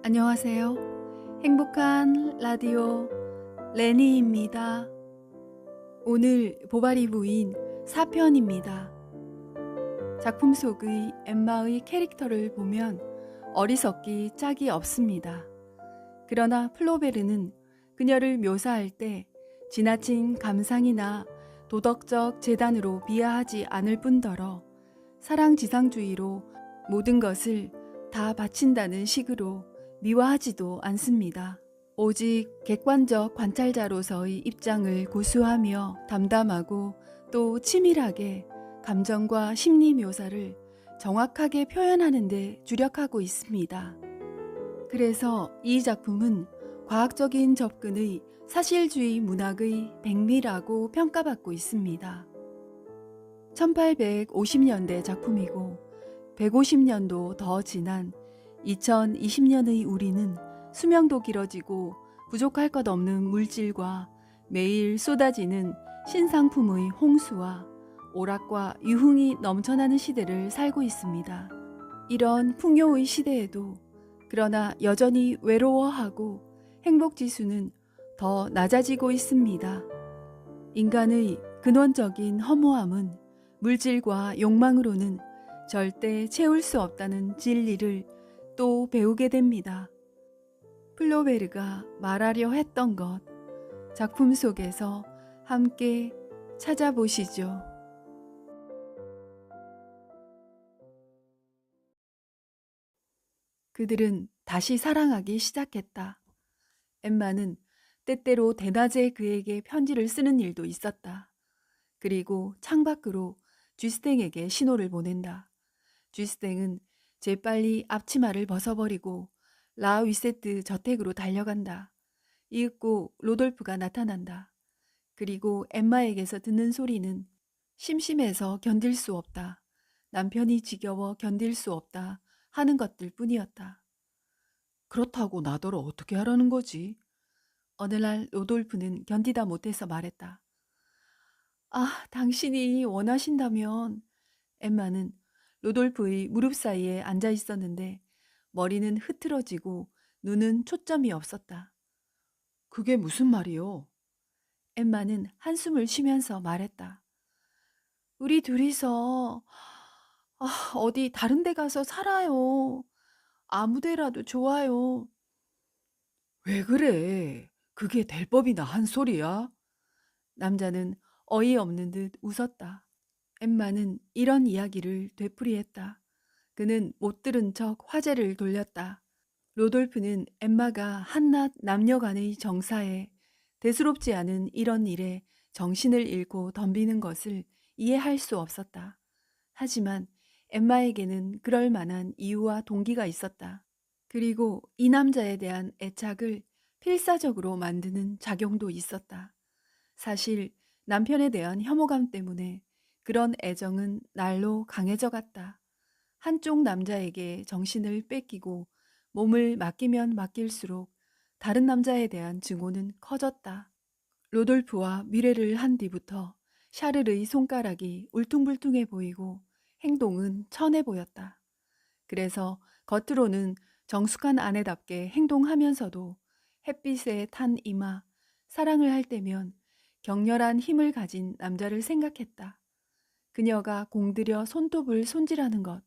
안녕하세요. 행복한 라디오 레니입니다. 오늘 보바리 부인 4편입니다. 작품 속의 엠마의 캐릭터를 보면 어리석기 짝이 없습니다. 그러나 플로베르는 그녀를 묘사할 때 지나친 감상이나 도덕적 재단으로 비하하지 않을 뿐더러 사랑지상주의로 모든 것을 다 바친다는 식으로 미화하지도 않습니다. 오직 객관적 관찰자로서의 입장을 고수하며 담담하고 또 치밀하게 감정과 심리 묘사를 정확하게 표현하는 데 주력하고 있습니다. 그래서 이 작품은 과학적인 접근의 사실주의 문학의 백미라고 평가받고 있습니다. 1850년대 작품이고 150년도 더 지난 2020년의 우리는 수명도 길어지고 부족할 것 없는 물질과 매일 쏟아지는 신상품의 홍수와 오락과 유흥이 넘쳐나는 시대를 살고 있습니다. 이런 풍요의 시대에도 그러나 여전히 외로워하고 행복지수는 더 낮아지고 있습니다. 인간의 근원적인 허무함은 물질과 욕망으로는 절대 채울 수 없다는 진리를 또 배우게 됩니다. 플로베르가 말하려 했던 것, 작품 속에서 함께 찾아보시죠. 그들은 다시 사랑하기 시작했다. 엠마는 때때로 대낮에 그에게 편지를 쓰는 일도 있었다. 그리고 창밖으로 쥐스탱에게 신호를 보낸다. 쥐스탱은 재빨리 앞치마를 벗어버리고 라 위세트 저택으로 달려간다. 이윽고 로돌프가 나타난다. 그리고 엠마에게서 듣는 소리는 심심해서 견딜 수 없다. 남편이 지겨워 견딜 수 없다. 하는 것들 뿐이었다. 그렇다고 나더러 어떻게 하라는 거지? 어느 날 로돌프는 견디다 못해서 말했다. 아, 당신이 원하신다면. 엠마는 로돌프의 무릎 사이에 앉아 있었는데 머리는 흐트러지고 눈은 초점이 없었다. 그게 무슨 말이요? 엠마는 한숨을 쉬면서 말했다. 우리 둘이서 어디 다른 데 가서 살아요. 아무 데라도 좋아요. 왜 그래? 그게 될 법이나 한 소리야? 남자는 어이없는 듯 웃었다. 엠마는 이런 이야기를 되풀이했다. 그는 못 들은 척 화제를 돌렸다. 로돌프는 엠마가 한낱 남녀 간의 정사에 대수롭지 않은 이런 일에 정신을 잃고 덤비는 것을 이해할 수 없었다. 하지만 엠마에게는 그럴 만한 이유와 동기가 있었다. 그리고 이 남자에 대한 애착을 필사적으로 만드는 작용도 있었다. 사실 남편에 대한 혐오감 때문에 그런 애정은 날로 강해져 갔다. 한쪽 남자에게 정신을 뺏기고 몸을 맡기면 맡길수록 다른 남자에 대한 증오는 커졌다. 로돌프와 미래를 한 뒤부터 샤를의 손가락이 울퉁불퉁해 보이고 행동은 천해 보였다. 그래서 겉으로는 정숙한 아내답게 행동하면서도 햇빛에 탄 이마, 사랑을 할 때면 격렬한 힘을 가진 남자를 생각했다. 그녀가 공들여 손톱을 손질하는 것,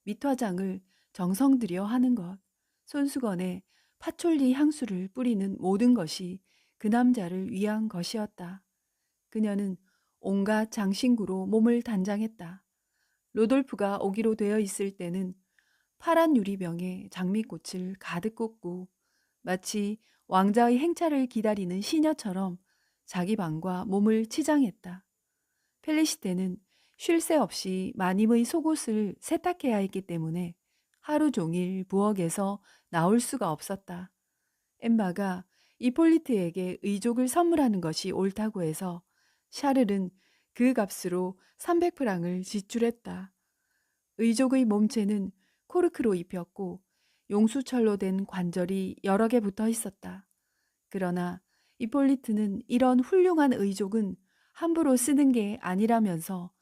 밑화장을 정성 들여 하는 것, 손수건에 파촐리 향수를 뿌리는 모든 것이 그 남자를 위한 것이었다. 그녀는 온갖 장신구로 몸을 단장했다. 로돌프가 오기로 되어 있을 때는 파란 유리병에 장미꽃을 가득 꽂고 마치 왕자의 행차를 기다리는 시녀처럼 자기 방과 몸을 치장했다. 펠리시테는 쉴 새 없이 마님의 속옷을 세탁해야 했기 때문에 하루 종일 부엌에서 나올 수가 없었다. 엠마가 이폴리트에게 의족을 선물하는 것이 옳다고 해서 샤를은 그 값으로 300프랑을 지출했다. 의족의 몸체는 코르크로 입혔고 용수철로 된 관절이 여러 개 붙어 있었다. 그러나 이폴리트는 이런 훌륭한 의족은 함부로 쓰는 게 아니라면서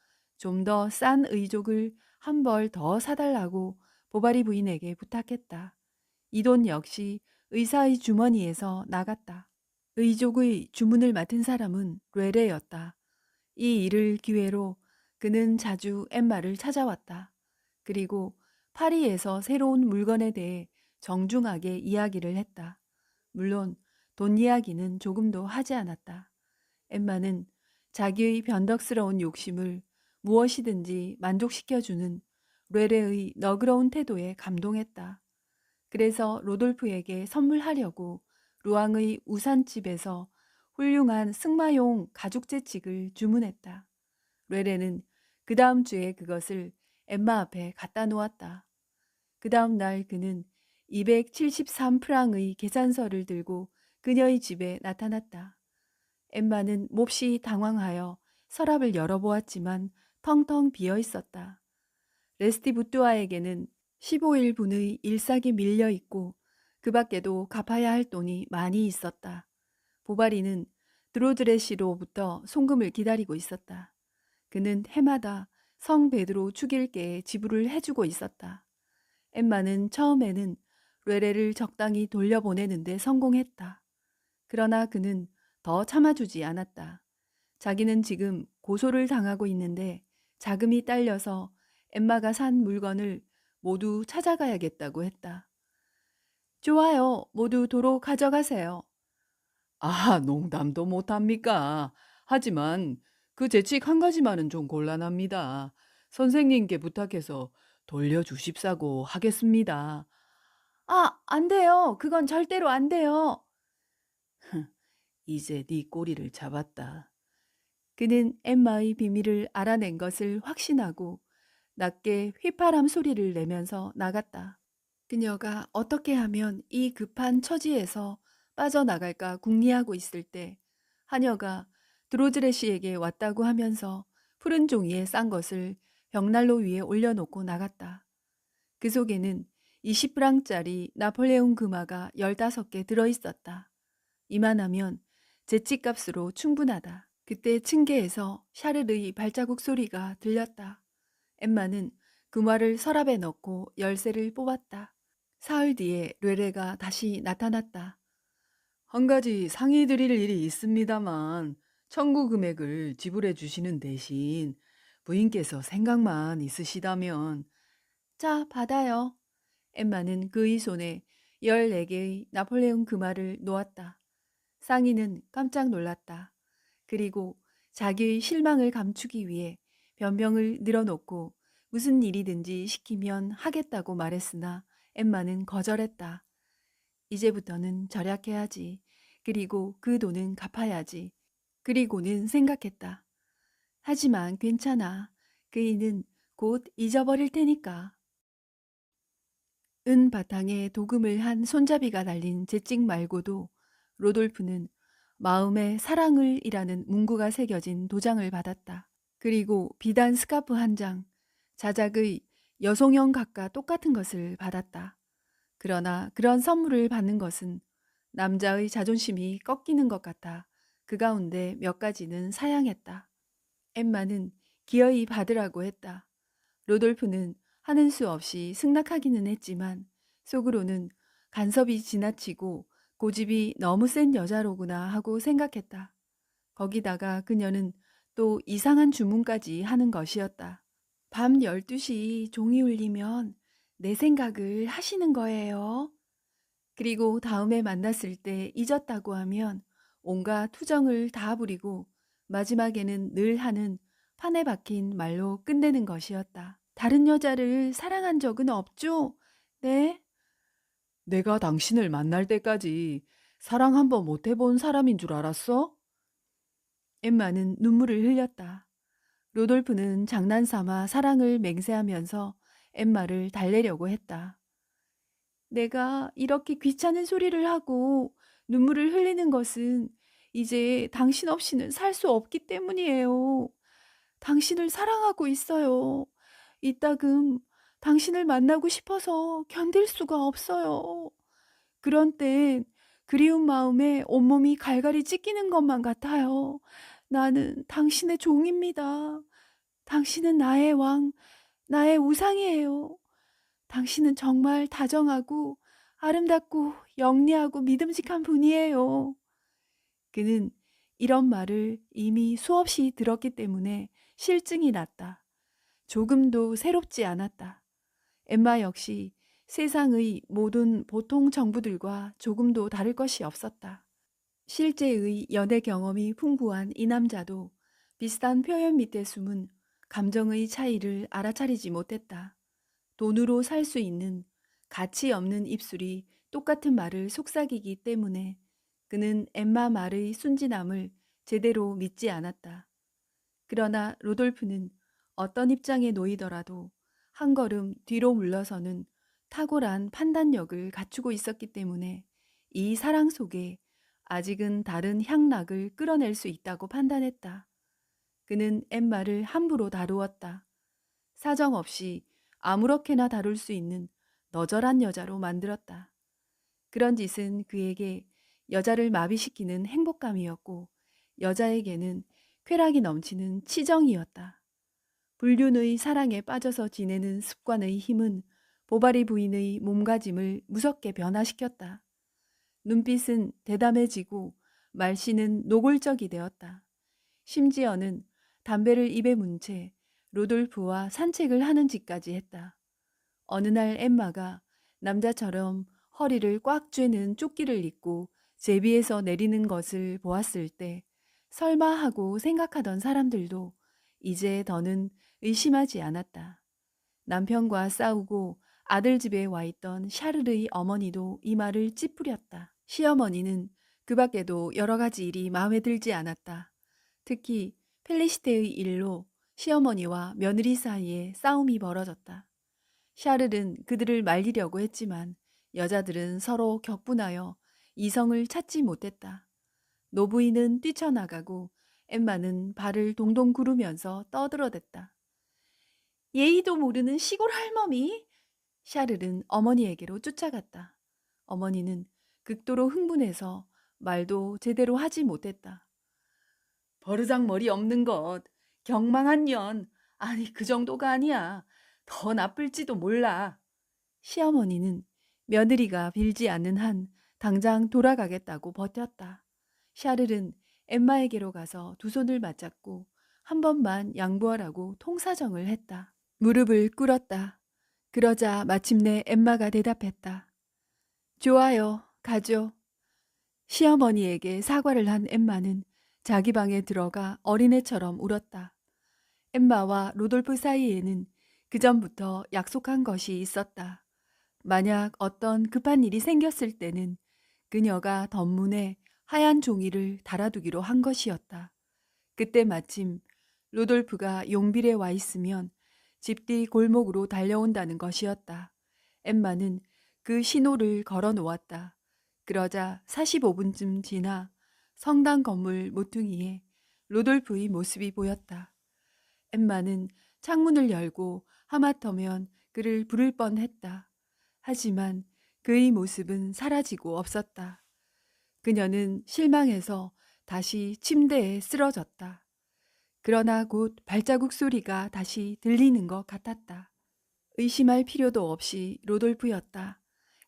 좀 더 싼 의족을 한 벌 더 사달라고 보바리 부인에게 부탁했다. 이 돈 역시 의사의 주머니에서 나갔다. 의족의 주문을 맡은 사람은 레레였다. 이 일을 기회로 그는 자주 엠마를 찾아왔다. 그리고 파리에서 새로운 물건에 대해 정중하게 이야기를 했다. 물론 돈 이야기는 조금도 하지 않았다. 엠마는 자기의 변덕스러운 욕심을 무엇이든지 만족시켜주는 레레의 너그러운 태도에 감동했다. 그래서 로돌프에게 선물하려고 루앙의 우산집에서 훌륭한 승마용 가죽 재직을 주문했다. 레레는 그 다음 주에 그것을 엠마 앞에 갖다 놓았다. 그 다음 날 그는 273프랑의 계산서를 들고 그녀의 집에 나타났다. 엠마는 몹시 당황하여 서랍을 열어보았지만 텅텅 비어 있었다. 레스티부뚜아에게는 15일분의 일삭이 밀려 있고 그 밖에도 갚아야 할 돈이 많이 있었다. 보바리는 드로드레시로부터 송금을 기다리고 있었다. 그는 해마다 성 베드로 축일계에 지불을 해주고 있었다. 엠마는 처음에는 레레를 적당히 돌려보내는데 성공했다. 그러나 그는 더 참아주지 않았다. 자기는 지금 고소를 당하고 있는데 자금이 딸려서 엠마가 산 물건을 모두 찾아가야겠다고 했다. 좋아요. 모두 도로 가져가세요. 아, 농담도 못합니까? 하지만 그 재칙 한 가지만은 좀 곤란합니다. 선생님께 부탁해서 돌려주십사고 하겠습니다. 아, 안 돼요. 그건 절대로 안 돼요. 이제 네 꼬리를 잡았다. 그는 엠마의 비밀을 알아낸 것을 확신하고 낮게 휘파람 소리를 내면서 나갔다. 그녀가 어떻게 하면 이 급한 처지에서 빠져나갈까 궁리하고 있을 때 하녀가 드로즈레 씨에게 왔다고 하면서 푸른 종이에 싼 것을 벽난로 위에 올려놓고 나갔다. 그 속에는 20프랑짜리 나폴레옹 금화가 15개 들어있었다. 이만하면 제치값으로 충분하다. 그때 층계에서 샤르르의 발자국 소리가 들렸다. 엠마는 금화를 서랍에 넣고 열쇠를 뽑았다. 사흘 뒤에 뢰레가 다시 나타났다. 한 가지 상의 드릴 일이 있습니다만 청구 금액을 지불해 주시는 대신 부인께서 생각만 있으시다면 자, 받아요. 엠마는 그의 손에 14개의 나폴레옹 금화를 놓았다. 상인은 깜짝 놀랐다. 그리고 자기의 실망을 감추기 위해 변명을 늘어놓고 무슨 일이든지 시키면 하겠다고 말했으나 엠마는 거절했다. 이제부터는 절약해야지. 그리고 그 돈은 갚아야지. 그리고는 생각했다. 하지만 괜찮아. 그이는 곧 잊어버릴 테니까. 은 바탕에 도금을 한 손잡이가 달린 재찍 말고도 로돌프는 마음에 사랑을 이라는 문구가 새겨진 도장을 받았다. 그리고 비단 스카프 한 장, 자작의 여성형 각과 똑같은 것을 받았다. 그러나 그런 선물을 받는 것은 남자의 자존심이 꺾이는 것 같아 그 가운데 몇 가지는 사양했다. 엠마는 기어이 받으라고 했다. 로돌프는 하는 수 없이 승낙하기는 했지만 속으로는 간섭이 지나치고 고집이 너무 센 여자로구나 하고 생각했다. 거기다가 그녀는 또 이상한 주문까지 하는 것이었다. 밤 12시 종이 울리면 내 생각을 하시는 거예요. 그리고 다음에 만났을 때 잊었다고 하면 온갖 투정을 다 부리고 마지막에는 늘 하는 판에 박힌 말로 끝내는 것이었다. 다른 여자를 사랑한 적은 없죠? 네? 내가 당신을 만날 때까지 사랑 한번 못 해본 사람인 줄 알았어? 엠마는 눈물을 흘렸다. 로돌프는 장난삼아 사랑을 맹세하면서 엠마를 달래려고 했다. 내가 이렇게 귀찮은 소리를 하고 눈물을 흘리는 것은 이제 당신 없이는 살 수 없기 때문이에요. 당신을 사랑하고 있어요. 이따금 당신을 만나고 싶어서 견딜 수가 없어요. 그런 땐 그리운 마음에 온몸이 갈갈이 찢기는 것만 같아요. 나는 당신의 종입니다. 당신은 나의 왕, 나의 우상이에요. 당신은 정말 다정하고 아름답고 영리하고 믿음직한 분이에요. 그는 이런 말을 이미 수없이 들었기 때문에 실증이 났다. 조금도 새롭지 않았다. 엠마 역시 세상의 모든 보통 정부들과 조금도 다를 것이 없었다. 실제의 연애 경험이 풍부한 이 남자도 비슷한 표현 밑에 숨은 감정의 차이를 알아차리지 못했다. 돈으로 살 수 있는 가치 없는 입술이 똑같은 말을 속삭이기 때문에 그는 엠마 말의 순진함을 제대로 믿지 않았다. 그러나 로돌프는 어떤 입장에 놓이더라도 한 걸음 뒤로 물러서는 탁월한 판단력을 갖추고 있었기 때문에 이 사랑 속에 아직은 다른 향락을 끌어낼 수 있다고 판단했다. 그는 엠마를 함부로 다루었다. 사정없이 아무렇게나 다룰 수 있는 너절한 여자로 만들었다. 그런 짓은 그에게 여자를 마비시키는 행복감이었고 여자에게는 쾌락이 넘치는 치정이었다. 불륜의 사랑에 빠져서 지내는 습관의 힘은 보바리 부인의 몸가짐을 무섭게 변화시켰다. 눈빛은 대담해지고 말씨는 노골적이 되었다. 심지어는 담배를 입에 문 채 로돌프와 산책을 하는 짓까지 했다. 어느 날 엠마가 남자처럼 허리를 꽉 쬐는 조끼를 입고 제비에서 내리는 것을 보았을 때 설마 하고 생각하던 사람들도 이제 더는 의심하지 않았다. 남편과 싸우고 아들 집에 와 있던 샤르르의 어머니도 이 말을 찌푸렸다. 시어머니는 그 밖에도 여러 가지 일이 마음에 들지 않았다. 특히 펠리시테의 일로 시어머니와 며느리 사이에 싸움이 벌어졌다. 샤를은 그들을 말리려고 했지만 여자들은 서로 격분하여 이성을 찾지 못했다. 노부인은 뛰쳐나가고 엠마는 발을 동동 구르면서 떠들어댔다. 예의도 모르는 시골 할멈이? 샤를은 어머니에게로 쫓아갔다. 어머니는 극도로 흥분해서 말도 제대로 하지 못했다. 버르장머리 없는 것, 경망한 년, 아니 그 정도가 아니야. 더 나쁠지도 몰라. 시어머니는 며느리가 빌지 않는 한 당장 돌아가겠다고 버텼다. 샤를은 엠마에게로 가서 두 손을 맞잡고 한 번만 양보하라고 통사정을 했다. 무릎을 꿇었다. 그러자 마침내 엠마가 대답했다. 좋아요, 가죠. 시어머니에게 사과를 한 엠마는 자기 방에 들어가 어린애처럼 울었다. 엠마와 로돌프 사이에는 그전부터 약속한 것이 있었다. 만약 어떤 급한 일이 생겼을 때는 그녀가 덧문에 하얀 종이를 달아두기로 한 것이었다. 그때 마침 로돌프가 용빌에 와 있으면 집 뒤 골목으로 달려온다는 것이었다. 엠마는 그 신호를 걸어 놓았다. 그러자 45분쯤 지나 성당 건물 모퉁이에 로돌프의 모습이 보였다. 엠마는 창문을 열고 하마터면 그를 부를 뻔했다. 하지만 그의 모습은 사라지고 없었다. 그녀는 실망해서 다시 침대에 쓰러졌다. 그러나 곧 발자국 소리가 다시 들리는 것 같았다. 의심할 필요도 없이 로돌프였다.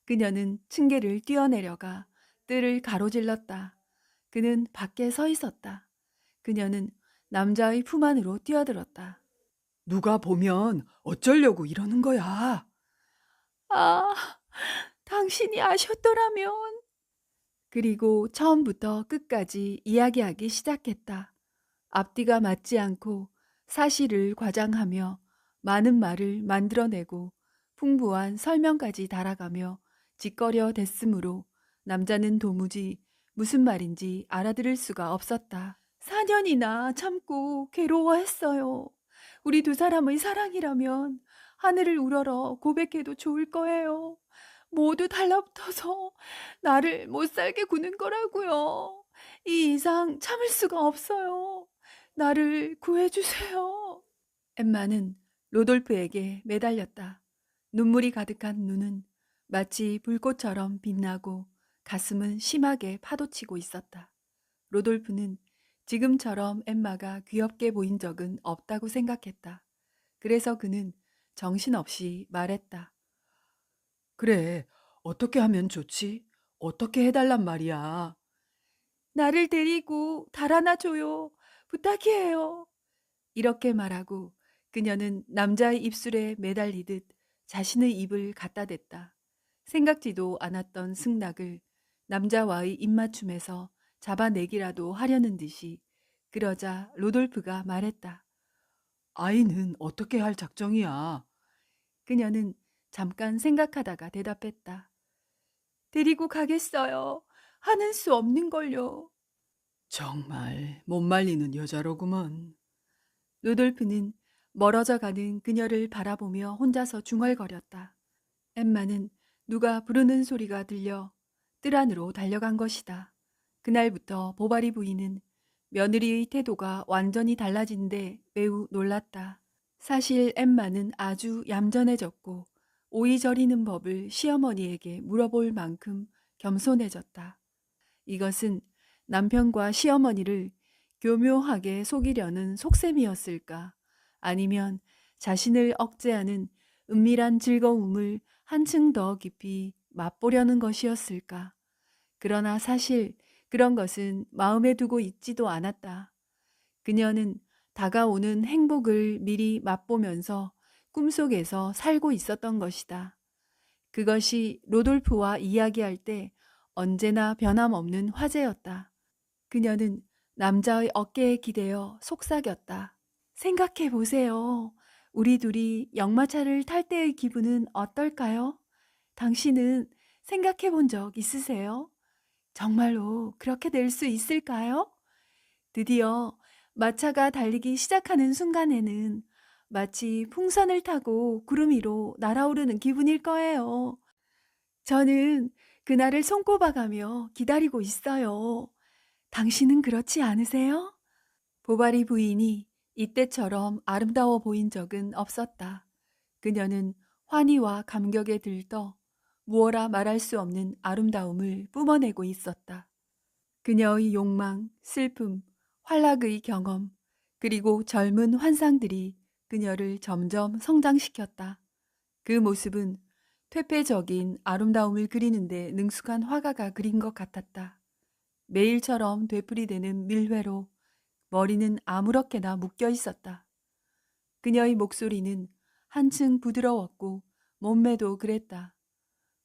그녀는 층계를 뛰어내려가 뜰을 가로질렀다. 그는 밖에 서 있었다. 그녀는 남자의 품 안으로 뛰어들었다. 누가 보면 어쩌려고 이러는 거야? 아, 당신이 아셨더라면. 그리고 처음부터 끝까지 이야기하기 시작했다. 앞뒤가 맞지 않고 사실을 과장하며 많은 말을 만들어내고 풍부한 설명까지 달아가며 짓거려 댔으므로 남자는 도무지 무슨 말인지 알아들을 수가 없었다. 4년이나 참고 괴로워했어요. 우리 두 사람의 사랑이라면 하늘을 우러러 고백해도 좋을 거예요. 모두 달라붙어서 나를 못 살게 구는 거라고요. 이 이상 참을 수가 없어요. 나를 구해주세요. 엠마는 로돌프에게 매달렸다. 눈물이 가득한 눈은 마치 불꽃처럼 빛나고 가슴은 심하게 파도치고 있었다. 로돌프는 지금처럼 엠마가 귀엽게 보인 적은 없다고 생각했다. 그래서 그는 정신없이 말했다. 그래, 어떻게 하면 좋지? 어떻게 해달란 말이야? 나를 데리고 달아나 줘요. 부탁이에요. 이렇게 말하고 그녀는 남자의 입술에 매달리듯 자신의 입을 갖다 댔다. 생각지도 않았던 승낙을 남자와의 입맞춤에서 잡아내기라도 하려는 듯이 그러자 로돌프가 말했다. 아이는 어떻게 할 작정이야? 그녀는 잠깐 생각하다가 대답했다. 데리고 가겠어요. 하는 수 없는걸요. 정말 못 말리는 여자로구먼. 루돌프는 멀어져 가는 그녀를 바라보며 혼자서 중얼거렸다. 엠마는 누가 부르는 소리가 들려 뜰 안으로 달려간 것이다. 그날부터 보바리 부인은 며느리의 태도가 완전히 달라진 데 매우 놀랐다. 사실 엠마는 아주 얌전해졌고 오이 저리는 법을 시어머니에게 물어볼 만큼 겸손해졌다. 이것은 남편과 시어머니를 교묘하게 속이려는 속셈이었을까? 아니면 자신을 억제하는 은밀한 즐거움을 한층 더 깊이 맛보려는 것이었을까? 그러나 사실 그런 것은 마음에 두고 있지도 않았다. 그녀는 다가오는 행복을 미리 맛보면서 꿈속에서 살고 있었던 것이다. 그것이 로돌프와 이야기할 때 언제나 변함없는 화제였다. 그녀는 남자의 어깨에 기대어 속삭였다. 생각해 보세요. 우리 둘이 역마차를 탈 때의 기분은 어떨까요? 당신은 생각해 본 적 있으세요? 정말로 그렇게 될 수 있을까요? 드디어 마차가 달리기 시작하는 순간에는 마치 풍선을 타고 구름 위로 날아오르는 기분일 거예요. 저는 그날을 손꼽아가며 기다리고 있어요. 당신은 그렇지 않으세요? 보바리 부인이 이때처럼 아름다워 보인 적은 없었다. 그녀는 환희와 감격에 들떠 무어라 말할 수 없는 아름다움을 뿜어내고 있었다. 그녀의 욕망, 슬픔, 활락의 경험, 그리고 젊은 환상들이 그녀를 점점 성장시켰다. 그 모습은 퇴폐적인 아름다움을 그리는데 능숙한 화가가 그린 것 같았다. 매일처럼 되풀이되는 밀회로 머리는 아무렇게나 묶여 있었다. 그녀의 목소리는 한층 부드러웠고 몸매도 그랬다.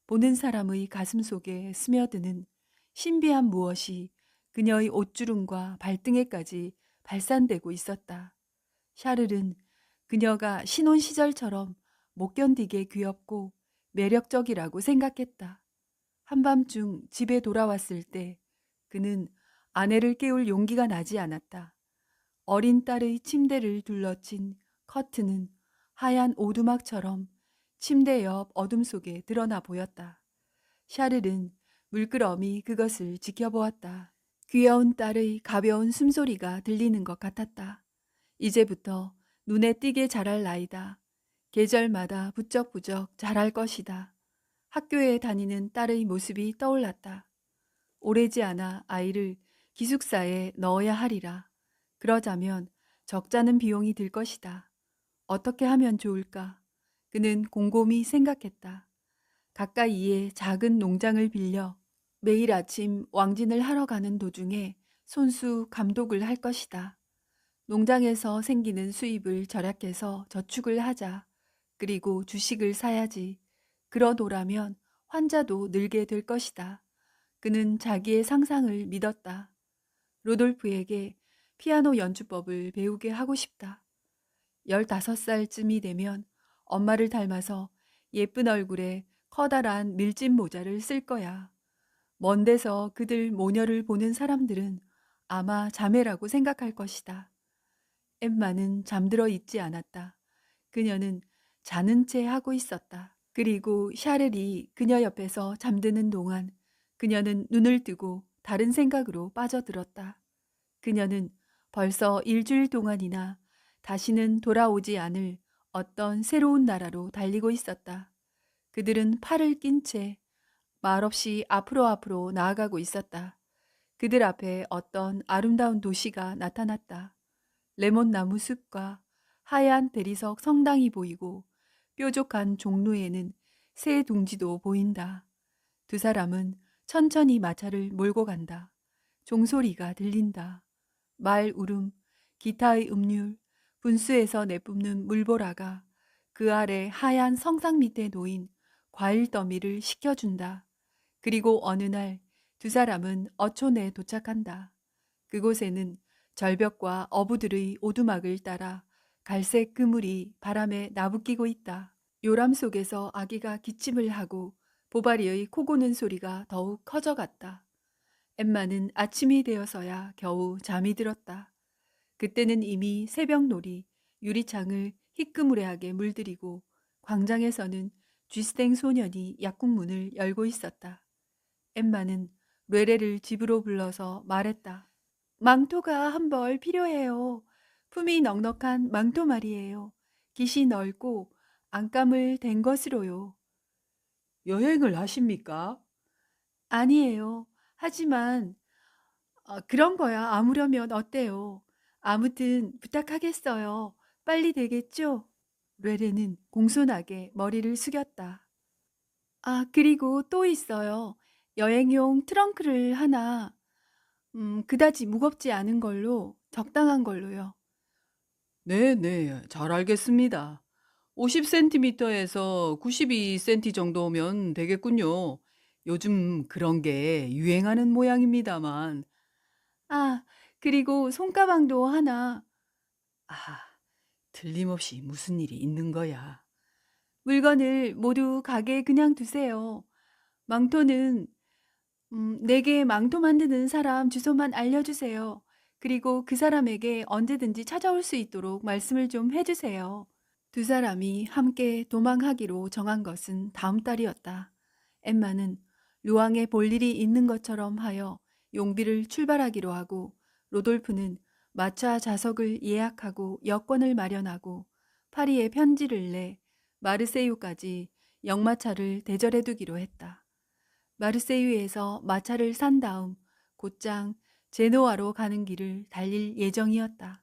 보는 사람의 가슴 속에 스며드는 신비한 무엇이 그녀의 옷주름과 발등에까지 발산되고 있었다. 샤를은 그녀가 신혼 시절처럼 못 견디게 귀엽고 매력적이라고 생각했다. 한밤중 집에 돌아왔을 때 그는 아내를 깨울 용기가 나지 않았다. 어린 딸의 침대를 둘러친 커튼은 하얀 오두막처럼 침대 옆 어둠 속에 드러나 보였다. 샤를은 물끄러미 그것을 지켜보았다. 귀여운 딸의 가벼운 숨소리가 들리는 것 같았다. 이제부터 눈에 띄게 자랄 나이다. 계절마다 부쩍부쩍 자랄 것이다. 학교에 다니는 딸의 모습이 떠올랐다. 오래지 않아 아이를 기숙사에 넣어야 하리라. 그러자면 적잖은 비용이 들 것이다. 어떻게 하면 좋을까? 그는 곰곰이 생각했다. 가까이에 작은 농장을 빌려 매일 아침 왕진을 하러 가는 도중에 손수 감독을 할 것이다. 농장에서 생기는 수입을 절약해서 저축을 하자. 그리고 주식을 사야지. 그러노라면 환자도 늘게 될 것이다. 그는 자기의 상상을 믿었다. 로돌프에게 피아노 연주법을 배우게 하고 싶다. 15살쯤이 되면 엄마를 닮아서 예쁜 얼굴에 커다란 밀짚 모자를 쓸 거야. 먼 데서 그들 모녀를 보는 사람들은 아마 자매라고 생각할 것이다. 엠마는 잠들어 있지 않았다. 그녀는 자는 채 하고 있었다. 그리고 샤렐이 그녀 옆에서 잠드는 동안 그녀는 눈을 뜨고 다른 생각으로 빠져들었다. 그녀는 벌써 일주일 동안이나 다시는 돌아오지 않을 어떤 새로운 나라로 달리고 있었다. 그들은 팔을 낀 채 말없이 앞으로 나아가고 있었다. 그들 앞에 어떤 아름다운 도시가 나타났다. 레몬나무 숲과 하얀 대리석 성당이 보이고 뾰족한 종로에는 새 둥지도 보인다. 두 사람은 천천히 마차를 몰고 간다. 종소리가 들린다. 말 울음, 기타의 음률, 분수에서 내뿜는 물보라가 그 아래 하얀 성상 밑에 놓인 과일 더미를 식혀준다. 그리고 어느 날 두 사람은 어촌에 도착한다. 그곳에는 절벽과 어부들의 오두막을 따라 갈색 그물이 바람에 나부끼고 있다. 요람 속에서 아기가 기침을 하고 보바리의 코 고는 소리가 더욱 커져갔다. 엠마는 아침이 되어서야 겨우 잠이 들었다. 그때는 이미 새벽놀이, 유리창을 희끄무레하게 물들이고 광장에서는 쥐스탱 소년이 약국문을 열고 있었다. 엠마는 뇌레를 집으로 불러서 말했다. 망토가 한 벌 필요해요. 품이 넉넉한 망토 말이에요. 깃이 넓고 안감을 댄 것으로요. 여행을 하십니까? 아니에요. 하지만 그런 거야 아무려면 어때요? 아무튼 부탁하겠어요. 빨리 되겠죠? 뢰레는 공손하게 머리를 숙였다. 아, 그리고 또 있어요. 여행용 트렁크를 하나, 그다지 무겁지 않은 걸로, 적당한 걸로요. 네네, 잘 알겠습니다. 50cm에서 92cm 정도면 되겠군요. 요즘 그런 게 유행하는 모양입니다만. 아, 그리고 손가방도 하나. 아, 틀림없이 무슨 일이 있는 거야. 물건을 모두 가게에 그냥 두세요. 망토는 내게 망토 만드는 사람 주소만 알려주세요. 그리고 그 사람에게 언제든지 찾아올 수 있도록 말씀을 좀 해주세요. 두 사람이 함께 도망하기로 정한 것은 다음 달이었다. 엠마는 루앙에 볼 일이 있는 것처럼 하여 용비를 출발하기로 하고 로돌프는 마차 좌석을 예약하고 여권을 마련하고 파리에 편지를 내 마르세유까지 역마차를 대절해 두기로 했다. 마르세유에서 마차를 산 다음 곧장 제노아로 가는 길을 달릴 예정이었다.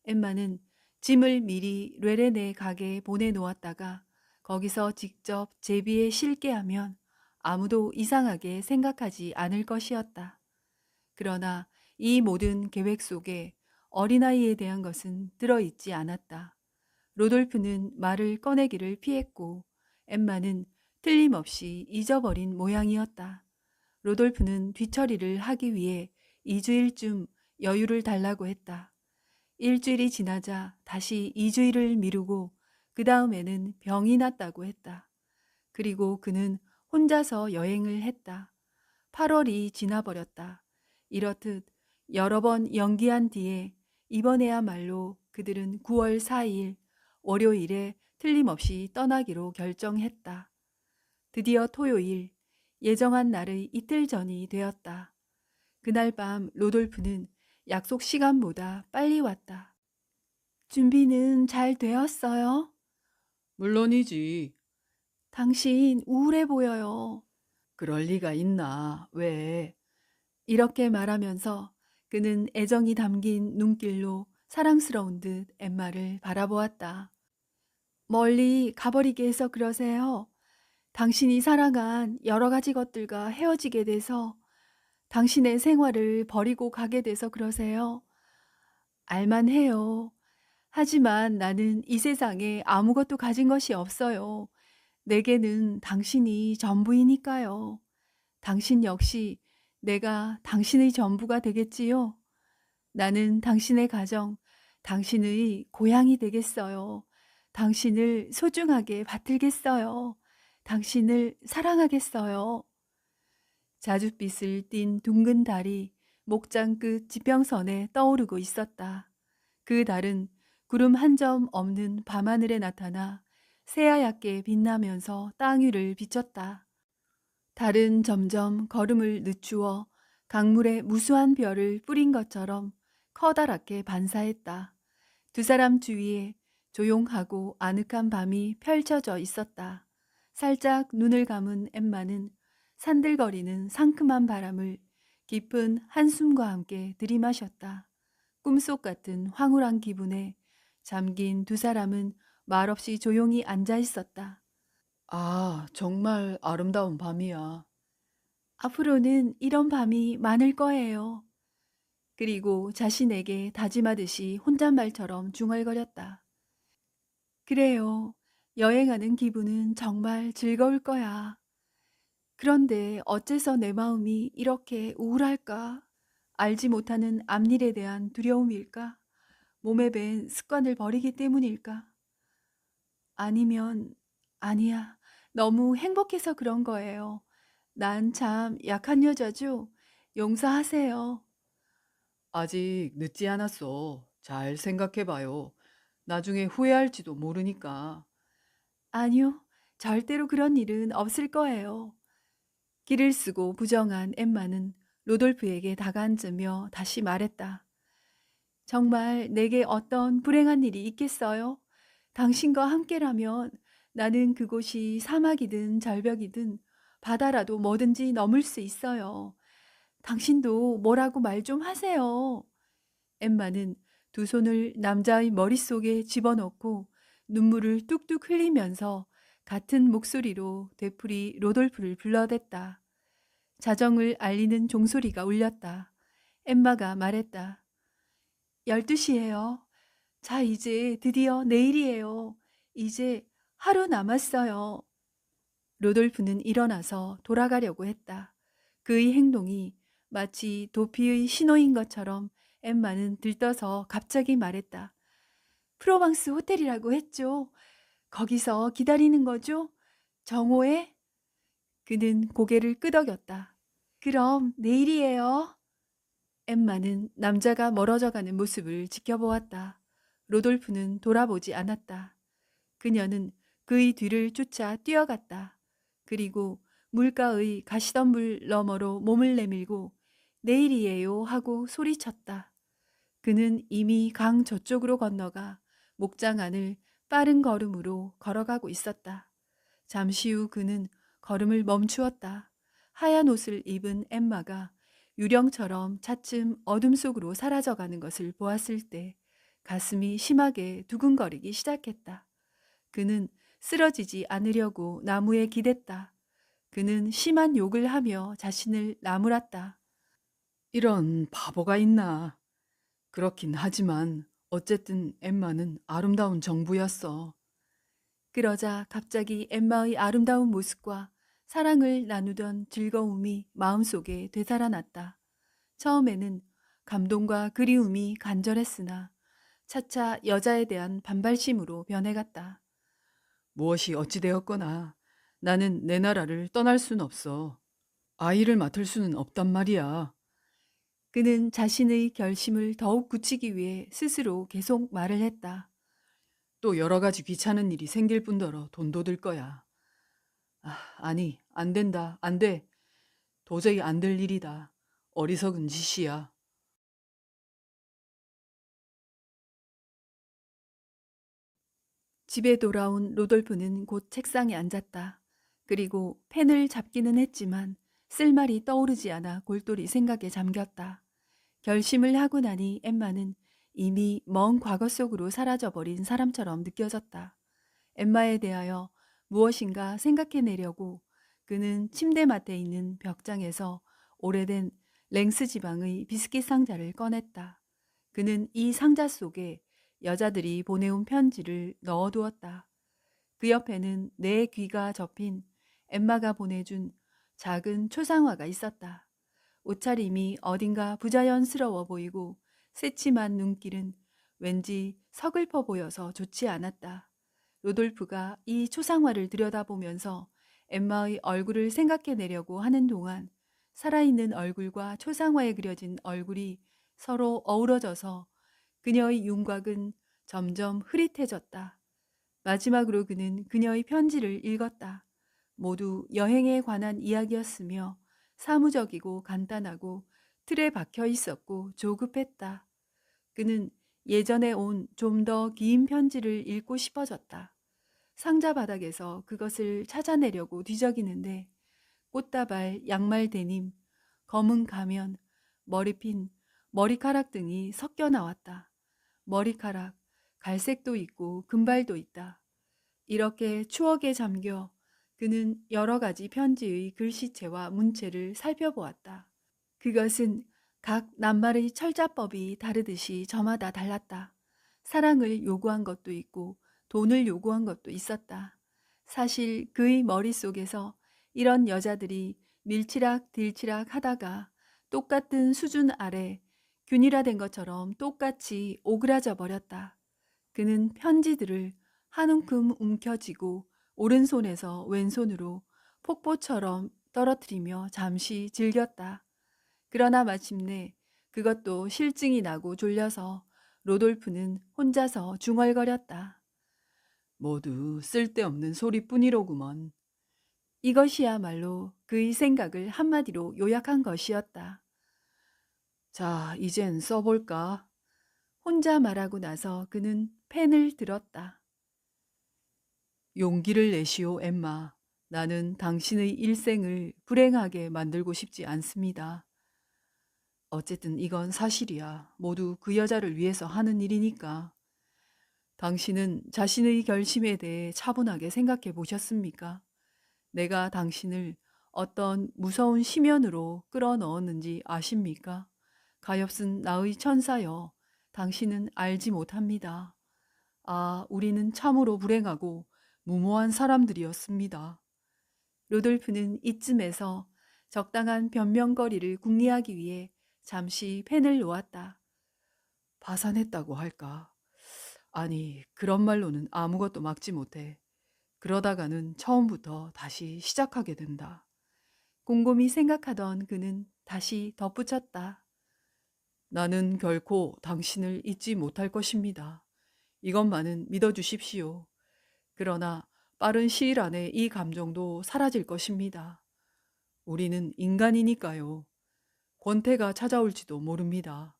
엠마는 짐을 미리 뢰레네 가게에 보내놓았다가 거기서 직접 제비에 실게 하면 아무도 이상하게 생각하지 않을 것이었다. 그러나 이 모든 계획 속에 어린아이에 대한 것은 들어있지 않았다. 로돌프는 말을 꺼내기를 피했고 엠마는 틀림없이 잊어버린 모양이었다. 로돌프는 뒤처리를 하기 위해 2주일쯤 여유를 달라고 했다. 일주일이 지나자 다시 2주일을 미루고 그 다음에는 병이 났다고 했다. 그리고 그는 혼자서 여행을 했다. 8월이 지나버렸다. 이렇듯 여러 번 연기한 뒤에 이번에야말로 그들은 9월 4일 월요일에 틀림없이 떠나기로 결정했다. 드디어 토요일, 예정한 날의 이틀 전이 되었다. 그날 밤 로돌프는 약속 시간보다 빨리 왔다. 준비는 잘 되었어요? 물론이지. 당신 우울해 보여요. 그럴 리가 있나? 왜? 이렇게 말하면서 그는 애정이 담긴 눈길로 사랑스러운 듯 엠마를 바라보았다. 멀리 가버리게 해서 그러세요. 당신이 사랑한 여러 가지 것들과 헤어지게 돼서 당신의 생활을 버리고 가게 돼서 그러세요. 알만해요. 하지만 나는 이 세상에 아무것도 가진 것이 없어요. 내게는 당신이 전부이니까요. 당신 역시 내가 당신의 전부가 되겠지요. 나는 당신의 가정, 당신의 고향이 되겠어요. 당신을 소중하게 받들겠어요. 당신을 사랑하겠어요. 자줏빛을 띤 둥근 달이 목장 끝 지평선에 떠오르고 있었다. 그 달은 구름 한 점 없는 밤하늘에 나타나 새하얗게 빛나면서 땅 위를 비쳤다. 달은 점점 걸음을 늦추어 강물에 무수한 별을 뿌린 것처럼 커다랗게 반사했다. 두 사람 주위에 조용하고 아늑한 밤이 펼쳐져 있었다. 살짝 눈을 감은 엠마는 산들거리는 상큼한 바람을 깊은 한숨과 함께 들이마셨다. 꿈속 같은 황홀한 기분에 잠긴 두 사람은 말없이 조용히 앉아 있었다. 아, 정말 아름다운 밤이야. 앞으로는 이런 밤이 많을 거예요. 그리고 자신에게 다짐하듯이 혼잣말처럼 중얼거렸다. 그래요. 여행하는 기분은 정말 즐거울 거야. 그런데 어째서 내 마음이 이렇게 우울할까? 알지 못하는 앞일에 대한 두려움일까? 몸에 밴 습관을 버리기 때문일까? 아니면, 아니야. 너무 행복해서 그런 거예요. 난 참 약한 여자죠? 용서하세요. 아직 늦지 않았어. 잘 생각해봐요. 나중에 후회할지도 모르니까. 아니요. 절대로 그런 일은 없을 거예요. 길을 쓰고 부정한 엠마는 로돌프에게 다가앉으며 다시 말했다. 정말 내게 어떤 불행한 일이 있겠어요? 당신과 함께라면 나는 그곳이 사막이든 절벽이든 바다라도 뭐든지 넘을 수 있어요. 당신도 뭐라고 말 좀 하세요. 엠마는 두 손을 남자의 머릿속에 집어넣고 눈물을 뚝뚝 흘리면서 같은 목소리로 되풀이 로돌프를 불러댔다. 자정을 알리는 종소리가 울렸다. 엠마가 말했다. 12시예요. 자, 이제 드디어 내일이에요. 이제 하루 남았어요. 로돌프는 일어나서 돌아가려고 했다. 그의 행동이 마치 도피의 신호인 것처럼 엠마는 들떠서 갑자기 말했다. 프로방스 호텔이라고 했죠. 거기서 기다리는 거죠? 정오에? 그는 고개를 끄덕였다. 그럼 내일이에요. 엠마는 남자가 멀어져가는 모습을 지켜보았다. 로돌프는 돌아보지 않았다. 그녀는 그의 뒤를 쫓아 뛰어갔다. 그리고 물가의 가시덤불 너머로 몸을 내밀고 내일이에요 하고 소리쳤다. 그는 이미 강 저쪽으로 건너가 목장 안을 빠른 걸음으로 걸어가고 있었다. 잠시 후 그는 걸음을 멈추었다. 하얀 옷을 입은 엠마가 유령처럼 차츰 어둠 속으로 사라져가는 것을 보았을 때 가슴이 심하게 두근거리기 시작했다. 그는 쓰러지지 않으려고 나무에 기댔다. 그는 심한 욕을 하며 자신을 나무랐다. 이런 바보가 있나. 그렇긴 하지만 어쨌든 엠마는 아름다운 정부였어. 그러자 갑자기 엠마의 아름다운 모습과 사랑을 나누던 즐거움이 마음속에 되살아났다. 처음에는 감동과 그리움이 간절했으나 차차 여자에 대한 반발심으로 변해갔다. 무엇이 어찌되었거나 나는 내 나라를 떠날 순 없어. 아이를 맡을 수는 없단 말이야. 그는 자신의 결심을 더욱 굳히기 위해 스스로 계속 말을 했다. 또 여러 가지 귀찮은 일이 생길 뿐더러 돈도 들 거야. 아, 아니, 안 된다. 안 돼. 도저히 안 될 일이다. 어리석은 짓이야. 집에 돌아온 로돌프는 곧 책상에 앉았다. 그리고 펜을 잡기는 했지만 쓸 말이 떠오르지 않아 골똘히 생각에 잠겼다. 결심을 하고 나니 엠마는 이미 먼 과거 속으로 사라져버린 사람처럼 느껴졌다. 엠마에 대하여 무엇인가 생각해내려고 그는 침대맡에 있는 벽장에서 오래된 랭스 지방의 비스킷 상자를 꺼냈다. 그는 이 상자 속에 여자들이 보내온 편지를 넣어두었다. 그 옆에는 내 귀가 접힌 엠마가 보내준 작은 초상화가 있었다. 옷차림이 어딘가 부자연스러워 보이고 새침한 눈길은 왠지 서글퍼 보여서 좋지 않았다. 로돌프가 이 초상화를 들여다보면서 엠마의 얼굴을 생각해내려고 하는 동안 살아있는 얼굴과 초상화에 그려진 얼굴이 서로 어우러져서 그녀의 윤곽은 점점 흐릿해졌다. 마지막으로 그는 그녀의 편지를 읽었다. 모두 여행에 관한 이야기였으며 사무적이고 간단하고 틀에 박혀 있었고 조급했다. 그는 예전에 온 좀 더 긴 편지를 읽고 싶어졌다. 상자 바닥에서 그것을 찾아내려고 뒤적이는데 꽃다발, 양말 데님, 검은 가면, 머리핀, 머리카락 등이 섞여 나왔다. 머리카락, 갈색도 있고 금발도 있다. 이렇게 추억에 잠겨 그는 여러 가지 편지의 글씨체와 문체를 살펴보았다. 그것은 각 낱말의 철자법이 다르듯이 저마다 달랐다. 사랑을 요구한 것도 있고 돈을 요구한 것도 있었다. 사실 그의 머릿속에서 이런 여자들이 밀치락 딜치락 하다가 똑같은 수준 아래 균일화된 것처럼 똑같이 오그라져 버렸다. 그는 편지들을 한 움큼 움켜쥐고 오른손에서 왼손으로 폭포처럼 떨어뜨리며 잠시 즐겼다. 그러나 마침내 그것도 실증이 나고 졸려서 로돌프는 혼자서 중얼거렸다. 모두 쓸데없는 소리뿐이로구먼. 이것이야말로 그의 생각을 한마디로 요약한 것이었다. 자, 이젠 써볼까? 혼자 말하고 나서 그는 펜을 들었다. 용기를 내시오, 엠마. 나는 당신의 일생을 불행하게 만들고 싶지 않습니다. 어쨌든 이건 사실이야. 모두 그 여자를 위해서 하는 일이니까. 당신은 자신의 결심에 대해 차분하게 생각해 보셨습니까? 내가 당신을 어떤 무서운 심연으로 끌어넣었는지 아십니까? 가엾은 나의 천사여, 당신은 알지 못합니다. 아, 우리는 참으로 불행하고 무모한 사람들이었습니다. 로돌프는 이쯤에서 적당한 변명거리를 궁리하기 위해 잠시 펜을 놓았다. 파산했다고 할까? 아니, 그런 말로는 아무것도 막지 못해. 그러다가는 처음부터 다시 시작하게 된다. 곰곰이 생각하던 그는 다시 덧붙였다. 나는 결코 당신을 잊지 못할 것입니다. 이것만은 믿어주십시오. 그러나 빠른 시일 안에 이 감정도 사라질 것입니다. 우리는 인간이니까요. 권태가 찾아올지도 모릅니다.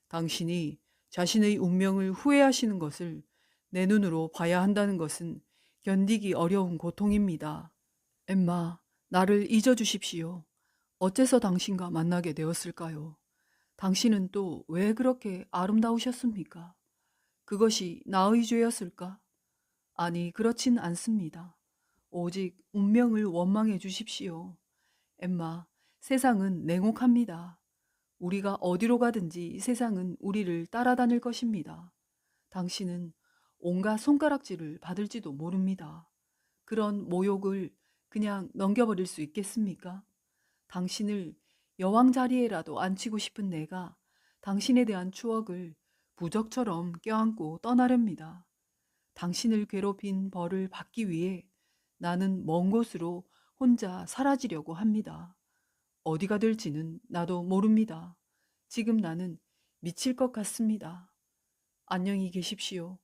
당신이 자신의 운명을 후회하시는 것을 내 눈으로 봐야 한다는 것은 견디기 어려운 고통입니다. 엠마, 나를 잊어주십시오. 어째서 당신과 만나게 되었을까요? 당신은 또 왜 그렇게 아름다우셨습니까? 그것이 나의 죄였을까? 아니, 그렇진 않습니다. 오직 운명을 원망해 주십시오. 엠마, 세상은 냉혹합니다. 우리가 어디로 가든지 세상은 우리를 따라다닐 것입니다. 당신은 온갖 손가락질을 받을지도 모릅니다. 그런 모욕을 그냥 넘겨버릴 수 있겠습니까? 당신을 여왕 자리에라도 앉히고 싶은 내가 당신에 대한 추억을 부적처럼 껴안고 떠나렵니다. 당신을 괴롭힌 벌을 받기 위해 나는 먼 곳으로 혼자 사라지려고 합니다. 어디가 될지는 나도 모릅니다. 지금 나는 미칠 것 같습니다. 안녕히 계십시오.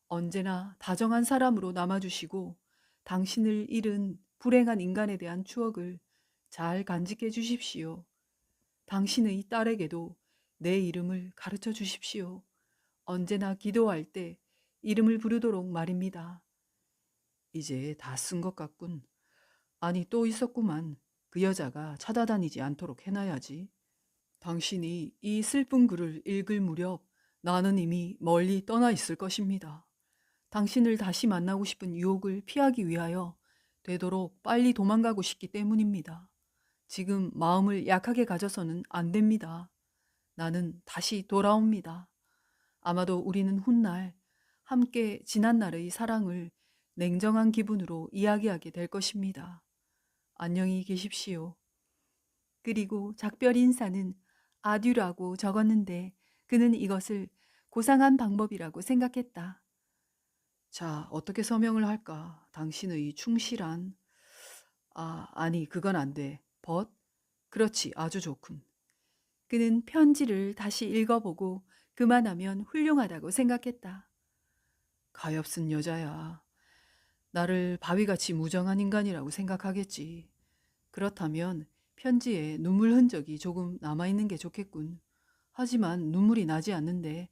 언제나 다정한 사람으로 남아주시고 당신을 잃은 불행한 인간에 대한 추억을 잘 간직해 주십시오. 당신의 딸에게도 내 이름을 가르쳐 주십시오. 언제나 기도할 때 이름을 부르도록 말입니다. 이제 다 쓴 것 같군. 아니, 또 있었구만. 그 여자가 찾아다니지 않도록 해놔야지. 당신이 이 슬픈 글을 읽을 무렵 나는 이미 멀리 떠나 있을 것입니다. 당신을 다시 만나고 싶은 유혹을 피하기 위하여 되도록 빨리 도망가고 싶기 때문입니다. 지금 마음을 약하게 가져서는 안 됩니다. 나는 다시 돌아옵니다. 아마도 우리는 훗날 함께 지난날의 사랑을 냉정한 기분으로 이야기하게 될 것입니다. 안녕히 계십시오. 그리고 작별 인사는 아듀라고 적었는데 그는 이것을 고상한 방법이라고 생각했다. 자, 어떻게 서명을 할까? 당신의 충실한... 아니, 그건 안 돼. 벗? 그렇지, 아주 좋군. 그는 편지를 다시 읽어보고 그만하면 훌륭하다고 생각했다. 가엾은 여자야. 나를 바위같이 무정한 인간이라고 생각하겠지. 그렇다면 편지에 눈물 흔적이 조금 남아있는 게 좋겠군. 하지만 눈물이 나지 않는데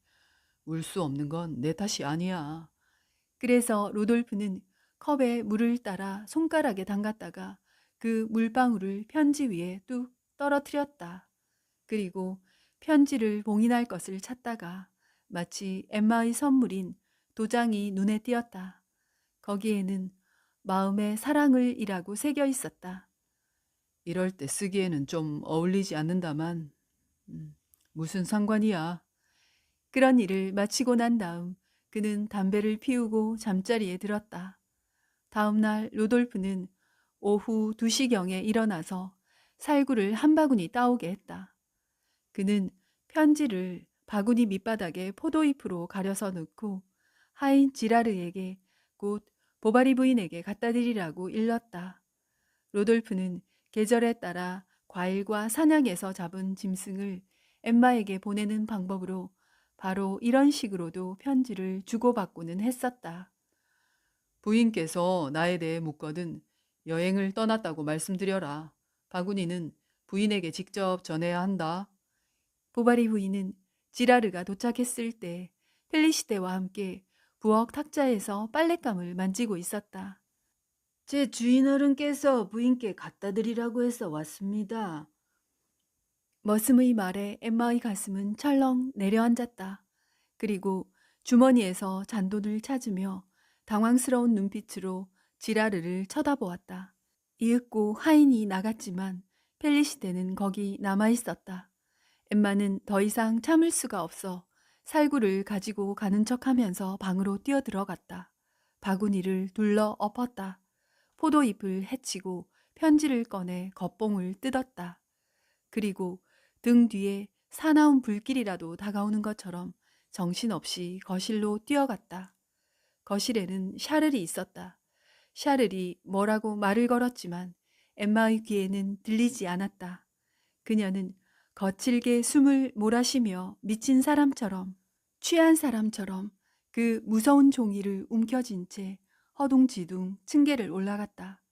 울 수 없는 건 내 탓이 아니야. 그래서 로돌프는 컵에 물을 따라 손가락에 담갔다가 그 물방울을 편지 위에 뚝 떨어뜨렸다. 그리고 편지를 봉인할 것을 찾다가 마치 엠마의 선물인 도장이 눈에 띄었다. 거기에는 마음의 사랑을 이라고 새겨 있었다. 이럴 때 쓰기에는 좀 어울리지 않는다만, 무슨 상관이야. 그런 일을 마치고 난 다음 그는 담배를 피우고 잠자리에 들었다. 다음 날 로돌프는 오후 2시경에 일어나서 살구를 한 바구니 따오게 했다. 그는 편지를 바구니 밑바닥에 포도잎으로 가려서 넣고 하인 지라르에게 곧 보바리 부인에게 갖다 드리라고 일렀다. 로돌프는 계절에 따라 과일과 사냥에서 잡은 짐승을 엠마에게 보내는 방법으로 바로 이런 식으로도 편지를 주고받고는 했었다. 부인께서 나에 대해 묻거든 여행을 떠났다고 말씀드려라. 바구니는 부인에게 직접 전해야 한다. 보바리 부인은 지라르가 도착했을 때 펠리시테와 함께 부엌 탁자에서 빨랫감을 만지고 있었다. 제 주인 어른께서 부인께 갖다 드리라고 해서 왔습니다. 머슴의 말에 엠마의 가슴은 철렁 내려앉았다. 그리고 주머니에서 잔돈을 찾으며 당황스러운 눈빛으로 지라르를 쳐다보았다. 이윽고 하인이 나갔지만 펠리시테는 거기 남아 있었다. 엠마는 더 이상 참을 수가 없어 살구를 가지고 가는 척하면서 방으로 뛰어들어갔다. 바구니를 둘러 엎었다. 포도잎을 헤치고 편지를 꺼내 겉봉을 뜯었다. 그리고 등 뒤에 사나운 불길이라도 다가오는 것처럼 정신없이 거실로 뛰어갔다. 거실에는 샤를이 있었다. 샤를이 뭐라고 말을 걸었지만 엠마의 귀에는 들리지 않았다. 그녀는 거칠게 숨을 몰아쉬며 미친 사람처럼 취한 사람처럼 그 무서운 종이를 움켜쥔 채 허둥지둥 층계를 올라갔다.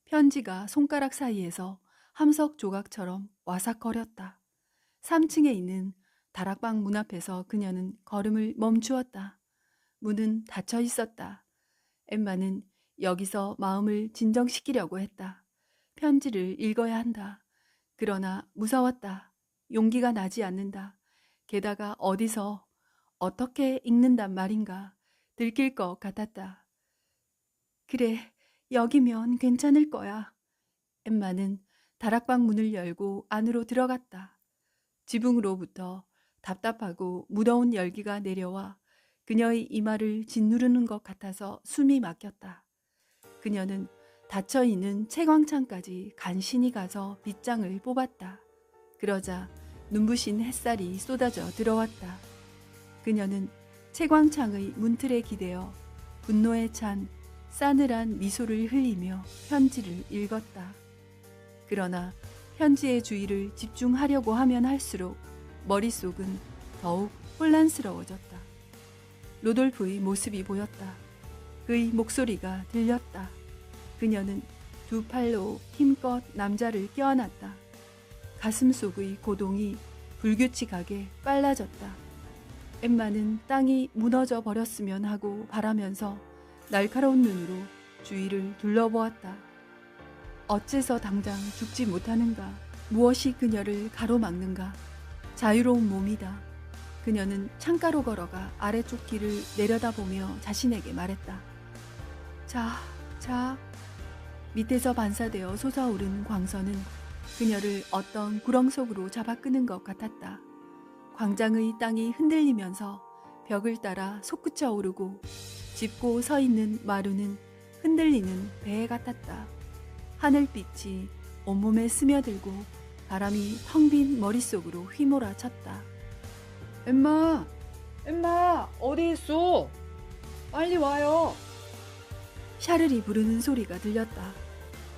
편지가 손가락 사이에서 함석 조각처럼 와삭거렸다. 3층에 있는 다락방 문 앞에서 그녀는 걸음을 멈추었다. 문은 닫혀 있었다. 엠마는 여기서 마음을 진정시키려고 했다. 편지를 읽어야 한다. 그러나 무서웠다. 용기가 나지 않는다. 게다가 어디서 어떻게 읽는단 말인가 들킬 것 같았다. 그래, 여기면 괜찮을 거야. 엠마는 다락방 문을 열고 안으로 들어갔다. 지붕으로부터 답답하고 무더운 열기가 내려와 그녀의 이마를 짓누르는 것 같아서 숨이 막혔다. 그녀는 닫혀있는 채광창까지 간신히 가서 빗장을 뽑았다. 그러자 눈부신 햇살이 쏟아져 들어왔다. 그녀는 채광창의 문틀에 기대어 분노에 찬 싸늘한 미소를 흘리며 편지를 읽었다. 그러나 편지의 주의를 집중하려고 하면 할수록 머릿속은 더욱 혼란스러워졌다. 로돌프의 모습이 보였다. 그의 목소리가 들렸다. 그녀는 두 팔로 힘껏 남자를 껴안았다. 가슴 속의 고동이 불규칙하게 빨라졌다. 엠마는 땅이 무너져 버렸으면 하고 바라면서 날카로운 눈으로 주위를 둘러보았다. 어째서 당장 죽지 못하는가? 무엇이 그녀를 가로막는가? 자유로운 몸이다. 그녀는 창가로 걸어가 아래쪽 길을 내려다보며 자신에게 말했다. 자. 밑에서 반사되어 솟아오른 광선은 그녀를 어떤 구렁 속으로 잡아 끄는 것 같았다. 광장의 땅이 흔들리면서 벽을 따라 솟구쳐 오르고 짚고 서 있는 마루는 흔들리는 배 같았다. 하늘빛이 온몸에 스며들고 바람이 텅 빈 머릿속으로 휘몰아쳤다. 엠마, 어디 있어? 빨리 와요. 샤를이 부르는 소리가 들렸다.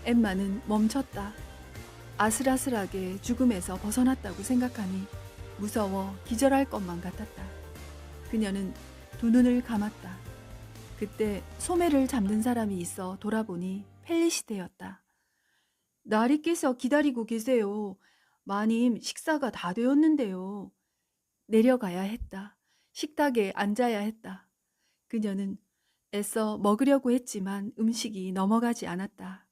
엠마는 멈췄다. 아슬아슬하게 죽음에서 벗어났다고 생각하니 무서워 기절할 것만 같았다. 그녀는 두 눈을 감았다. 그때 소매를 잡는 사람이 있어 돌아보니 펠리시테였다. 나리께서 기다리고 계세요. 마님, 식사가 다 되었는데요. 내려가야 했다. 식탁에 앉아야 했다. 그녀는 애써 먹으려고 했지만 음식이 넘어가지 않았다.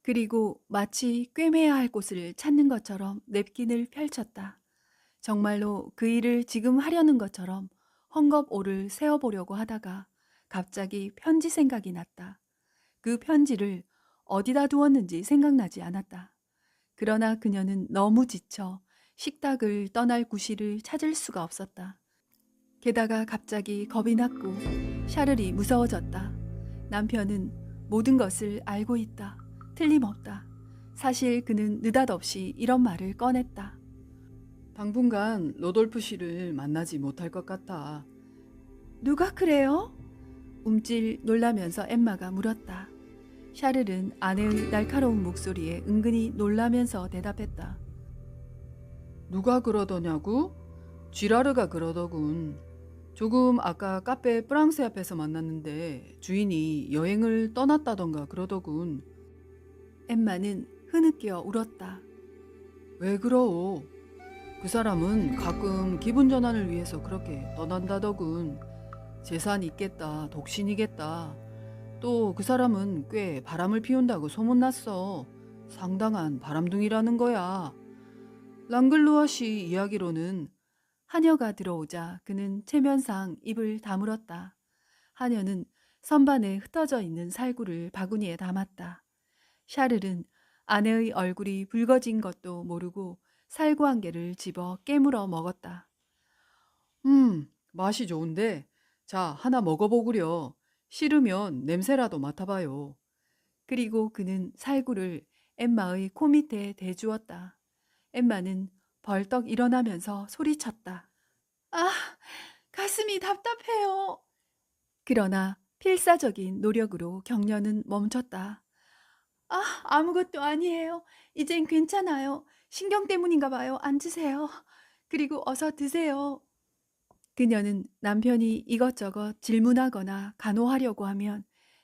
그리고 마치 꿰매야 할 곳을 찾는 것처럼 냅킨을 펼쳤다. 정말로 그 일을 지금 하려는 것처럼 헝겊오를 세어보려고 하다가 갑자기 편지 생각이 났다. 그 편지를 어디다 두었는지 생각나지 않았다. 그러나 그녀는 너무 지쳐 식탁을 떠날 구실을 찾을 수가 없었다. 게다가 갑자기 겁이 났고 샤를이 무서워졌다. 남편은 모든 것을 알고 있다. 틀림없다. 사실 그는 느닷없이 이런 말을 꺼냈다. 당분간 로돌프 씨를 만나지 못할 것 같아. 누가 그래요? 움찔 놀라면서 엠마가 물었다. 샤를은 아내의 날카로운 목소리에 은근히 놀라면서 대답했다. 누가 그러더냐고? 쥐라르가 그러더군. 조금 아까 카페 프랑스 앞에서 만났는데 주인이 여행을 떠났다던가 그러더군. 엠마는 흐느껴 울었다. 왜 그러오? 그 사람은 가끔 기분 전환을 위해서 그렇게 떠난다더군. 재산이 있겠다, 독신이겠다. 또 그 사람은 꽤 바람을 피운다고 소문났어. 상당한 바람둥이라는 거야. 랑글루아 씨 이야기로는 하녀가 들어오자 그는 체면상 입을 다물었다. 하녀는 선반에 흩어져 있는 살구를 바구니에 담았다. 샤를은 아내의 얼굴이 붉어진 것도 모르고 살구 한 개를 집어 깨물어 먹었다. 맛이 좋은데. 자, 하나 먹어보구려. 싫으면 냄새라도 맡아봐요. 그리고 그는 살구를 엠마의 코 밑에 대주었다. 엠마는 벌떡 일어나면서 소리쳤다. 아, 가슴이 답답해요. 그러나 필사적인 노력으로 격려는 멈췄다. 아, 아무것도 아니에요. 이젠 괜찮아요. 신경 때문인가 봐요. 앉으세요. 그리고 어서 드세요. 그녀는 남편이 이것저것 질문하거나 간호하려고 하면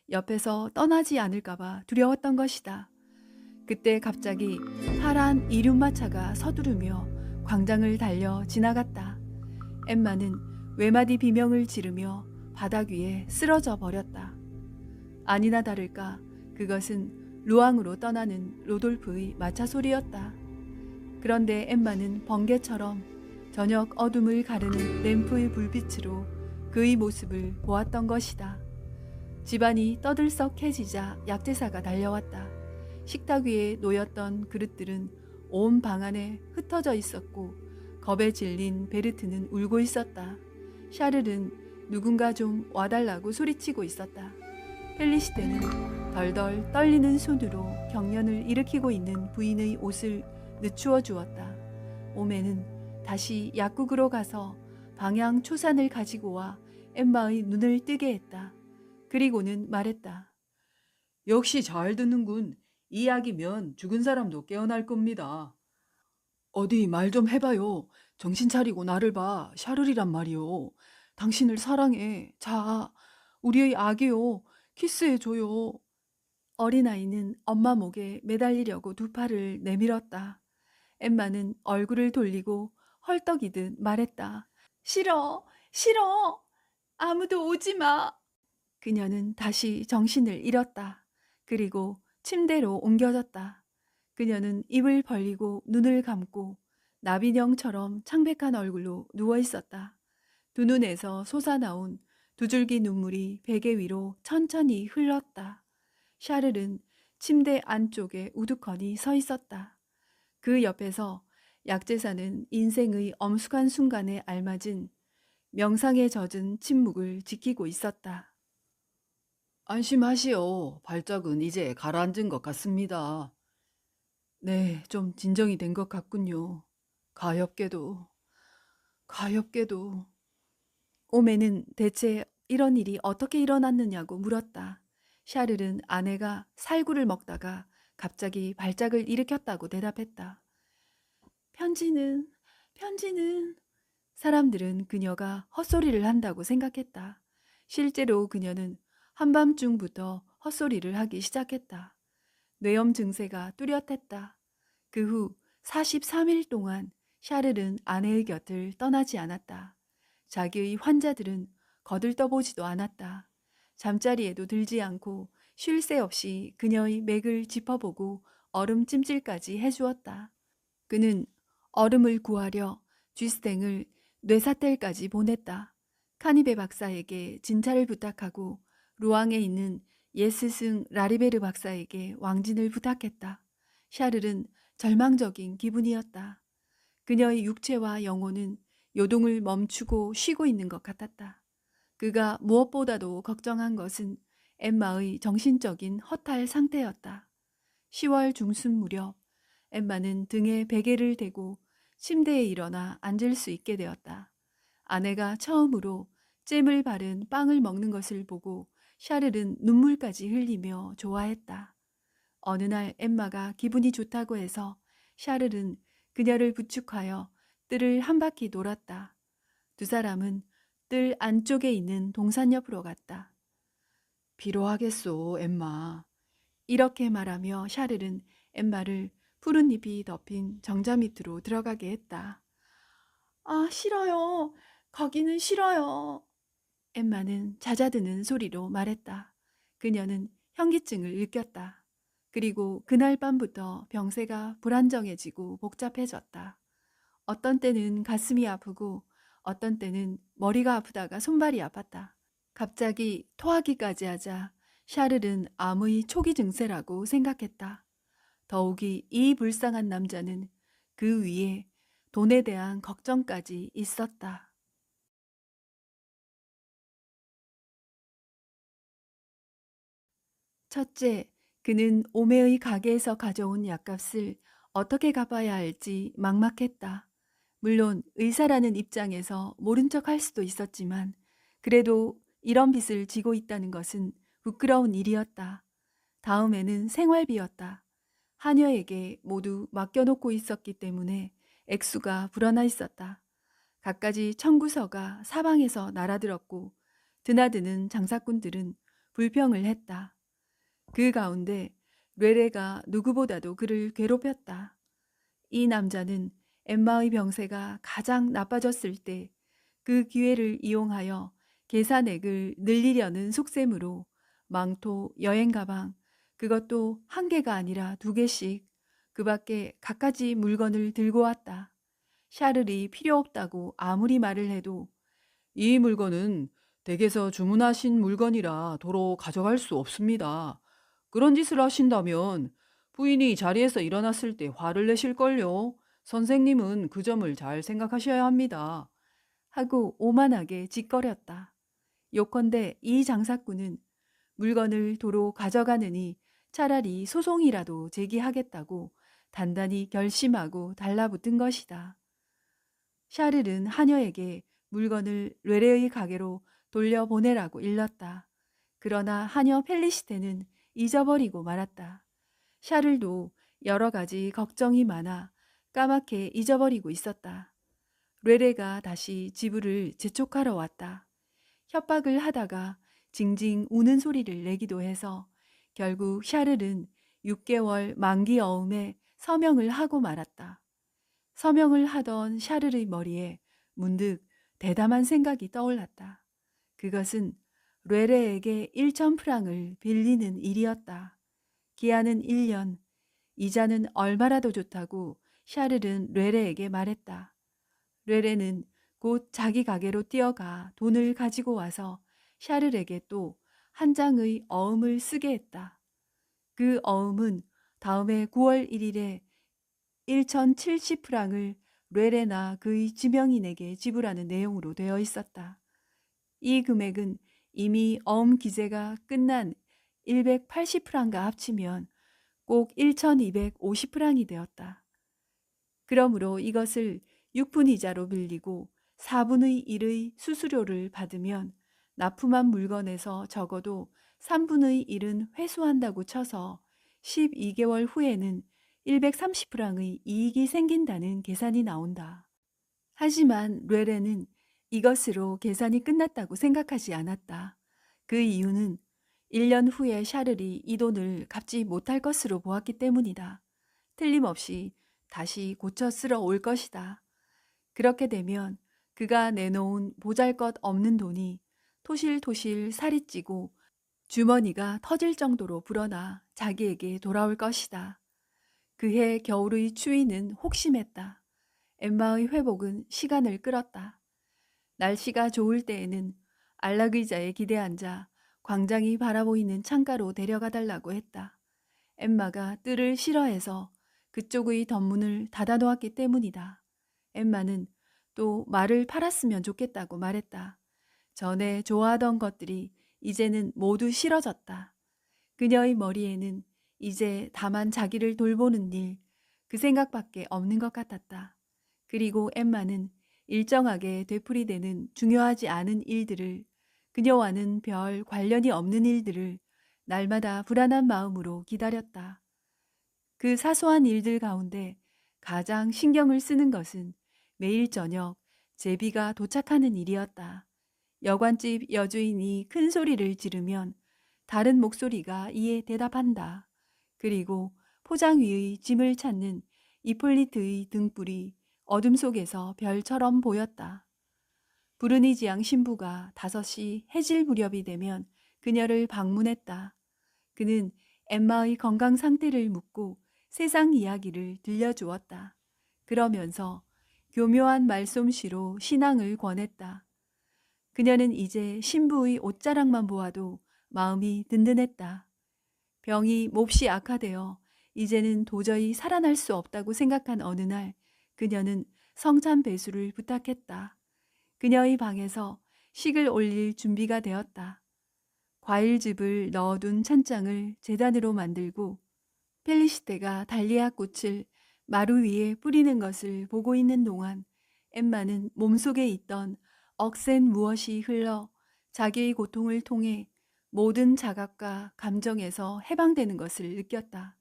옆에서 떠나지 않을까봐 두려웠던 것이다. 그때 갑자기 파란 이륜마차가 서두르며 광장을 달려 지나갔다. 엠마는 외마디 비명을 지르며 바닥 위에 쓰러져 버렸다. 아니나 다를까 그것은 루앙으로 떠나는 로돌프의 마차 소리였다. 그런데 엠마는 번개처럼 저녁 어둠을 가르는 램프의 불빛으로 그의 모습을 보았던 것이다. 집안이 떠들썩해지자 약제사가 달려왔다. 식탁 위에 놓였던 그릇들은 온 방 안에 흩어져 있었고 겁에 질린 베르트는 울고 있었다. 샤를은 누군가 좀 와달라고 소리치고 있었다. 펠리시테는 덜덜 떨리는 손으로 경련을 일으키고 있는 부인의 옷을 늦추어 주었다. 오메는 다시 약국으로 가서 방향 초산을 가지고 와 엠마의 눈을 뜨게 했다. 그리고는 말했다. 역시 잘 듣는군. 이 약이면 죽은 사람도 깨어날 겁니다. 어디 말 좀 해봐요. 정신 차리고 나를 봐. 샤를이란 말이요. 당신을 사랑해. 자, 우리의 아기요. 키스해줘요. 어린아이는 엄마 목에 매달리려고 두 팔을 내밀었다. 엠마는 얼굴을 돌리고 헐떡이듯 말했다. 싫어, 싫어. 아무도 오지 마. 그녀는 다시 정신을 잃었다. 그리고 침대로 옮겨졌다. 그녀는 입을 벌리고 눈을 감고 나비령처럼 창백한 얼굴로 누워 있었다. 두 눈에서 솟아나온 두 줄기 눈물이 베개 위로 천천히 흘렀다. 샤를은 침대 안쪽에 우두커니 서 있었다. 그 옆에서 약제사는 인생의 엄숙한 순간에 알맞은 명상에 젖은 침묵을 지키고 있었다. 안심하시오. 발작은 이제 가라앉은 것 같습니다. 네, 좀 진정이 된 것 같군요. 가엾게도, 가엾게도. 오메는 대체 이런 일이 어떻게 일어났느냐고 물었다. 샤를은 아내가 살구를 먹다가 갑자기 발작을 일으켰다고 대답했다. 편지는 사람들은 그녀가 헛소리를 한다고 생각했다. 실제로 그녀는 한밤중부터 헛소리를 하기 시작했다. 뇌염 증세가 뚜렷했다. 그 후 43일 동안 샤를은 아내의 곁을 떠나지 않았다. 자기의 환자들은 거들떠보지도 않았다. 잠자리에도 들지 않고 쉴 새 없이 그녀의 맥을 짚어보고 얼음 찜질까지 해주었다. 그는 얼음을 구하려 쥐스탱을 뇌사텔까지 보냈다. 카니베 박사에게 진찰을 부탁하고 루앙에 있는 예스승 라리베르 박사에게 왕진을 부탁했다. 샤를은 절망적인 기분이었다. 그녀의 육체와 영혼은 요동을 멈추고 쉬고 있는 것 같았다. 그가 무엇보다도 걱정한 것은 엠마의 정신적인 허탈 상태였다. 10월 중순 무렵 엠마는 등에 베개를 대고 침대에 일어나 앉을 수 있게 되었다. 아내가 처음으로 잼을 바른 빵을 먹는 것을 보고 샤를은 눈물까지 흘리며 좋아했다. 어느 날 엠마가 기분이 좋다고 해서 샤를은 그녀를 부축하여 뜰을 한 바퀴 돌았다. 두 사람은 뜰 안쪽에 있는 동산 옆으로 갔다. 피로하겠소, 엠마. 이렇게 말하며 샤를은 엠마를 푸른 잎이 덮인 정자 밑으로 들어가게 했다. 아, 싫어요. 거기는 싫어요. 엠마는 잦아드는 소리로 말했다. 그녀는 현기증을 일으켰다. 그리고 그날 밤부터 병세가 불안정해지고 복잡해졌다. 어떤 때는 가슴이 아프고 어떤 때는 머리가 아프다가 손발이 아팠다. 갑자기 토하기까지 하자 샤를은 암의 초기 증세라고 생각했다. 더욱이 이 불쌍한 남자는 그 위에 돈에 대한 걱정까지 있었다. 첫째, 그는 오메의 가게에서 가져온 약값을 어떻게 갚아야 할지 막막했다. 물론 의사라는 입장에서 모른 척 할 수도 있었지만 그래도 이런 빚을 지고 있다는 것은 부끄러운 일이었다. 다음에는 생활비였다. 하녀에게 모두 맡겨놓고 있었기 때문에 액수가 불어나 있었다. 갖가지 청구서가 사방에서 날아들었고 드나드는 장사꾼들은 불평을 했다. 그 가운데 뢰레가 누구보다도 그를 괴롭혔다. 이 남자는 엠마의 병세가 가장 나빠졌을 때 그 기회를 이용하여 계산액을 늘리려는 속셈으로 망토, 여행 가방, 그것도 한 개가 아니라 2개씩 그 밖에 갖가지 물건을 들고 왔다. 샤를이 필요 없다고 아무리 말을 해도 이 물건은 댁에서 주문하신 물건이라 도로 가져갈 수 없습니다. 그런 짓을 하신다면 부인이 자리에서 일어났을 때 화를 내실걸요. 선생님은 그 점을 잘 생각하셔야 합니다. 하고 오만하게 짓거렸다. 요컨대 이 장사꾼은 물건을 도로 가져가느니 차라리 소송이라도 제기하겠다고 단단히 결심하고 달라붙은 것이다. 샤를은 하녀에게 물건을 뢰레의 가게로 돌려보내라고 일렀다. 그러나 하녀 펠리시테는 잊어버리고 말았다. 샤를도 여러 가지 걱정이 많아 까맣게 잊어버리고 있었다. 뢰레가 다시 지부를 재촉하러 왔다. 협박을 하다가 징징 우는 소리를 내기도 해서 결국 샤를은 6개월 만기 어음에 서명을 하고 말았다. 서명을 하던 샤를의 머리에 문득 대담한 생각이 떠올랐다. 그것은 뢰레에게 1,000프랑을 빌리는 일이었다. 기한은 1년, 이자는 얼마라도 좋다고 샤를은 뢰레에게 말했다. 뢰레는 곧 자기 가게로 뛰어가 돈을 가지고 와서 샤를에게 또 한 장의 어음을 쓰게 했다. 그 어음은 다음해 9월 1일에 1,070프랑을 뢰레나 그의 지명인에게 지불하는 내용으로 되어 있었다. 이 금액은 이미 어음 기재가 끝난 180프랑과 합치면 꼭 1,250프랑이 되었다. 그러므로 이것을 6분 이자로 빌리고 4분의 1의 수수료를 받으면 납품한 물건에서 적어도 3분의 1은 회수한다고 쳐서 12개월 후에는 130프랑의 이익이 생긴다는 계산이 나온다. 하지만 뢰레는 이것으로 계산이 끝났다고 생각하지 않았다. 그 이유는 1년 후에 샤를이 이 돈을 갚지 못할 것으로 보았기 때문이다. 틀림없이 다시 고쳐 쓸어 올 것이다. 그렇게 되면 그가 내놓은 보잘것없는 돈이 토실토실 살이 찌고 주머니가 터질 정도로 불어나 자기에게 돌아올 것이다. 그해 겨울의 추위는 혹심했다. 엠마의 회복은 시간을 끌었다. 날씨가 좋을 때에는 안락의자에 기대앉아 광장이 바라보이는 창가로 데려가 달라고 했다. 엠마가 뜰을 싫어해서 그쪽의 덧문을 닫아놓았기 때문이다. 엠마는 또 말을 팔았으면 좋겠다고 말했다. 전에 좋아하던 것들이 이제는 모두 싫어졌다. 그녀의 머리에는 이제 다만 자기를 돌보는 일, 그 생각밖에 없는 것 같았다. 그리고 엠마는 일정하게 되풀이되는 중요하지 않은 일들을, 그녀와는 별 관련이 없는 일들을 날마다 불안한 마음으로 기다렸다. 그 사소한 일들 가운데 가장 신경을 쓰는 것은 매일 저녁 제비가 도착하는 일이었다. 여관집 여주인이 큰 소리를 지르면 다른 목소리가 이에 대답한다. 그리고 포장 위의 짐을 찾는 이폴리트의 등불이 어둠 속에서 별처럼 보였다. 부르니지앙 신부가 5시 해질 무렵이 되면 그녀를 방문했다. 그는 엠마의 건강 상태를 묻고 세상 이야기를 들려주었다. 그러면서 교묘한 말솜씨로 신앙을 권했다. 그녀는 이제 신부의 옷자락만 보아도 마음이 든든했다. 병이 몹시 악화되어 이제는 도저히 살아날 수 없다고 생각한 어느 날 그녀는 성찬 배수를 부탁했다. 그녀의 방에서 식을 올릴 준비가 되었다. 과일즙을 넣어둔 찬장을 제단으로 만들고 펠리시테가 달리아 꽃을 마루 위에 뿌리는 것을 보고 있는 동안 엠마는 몸속에 있던 억센 무엇이 흘러 자기의 고통을 통해 모든 자각과 감정에서 해방되는 것을 느꼈다.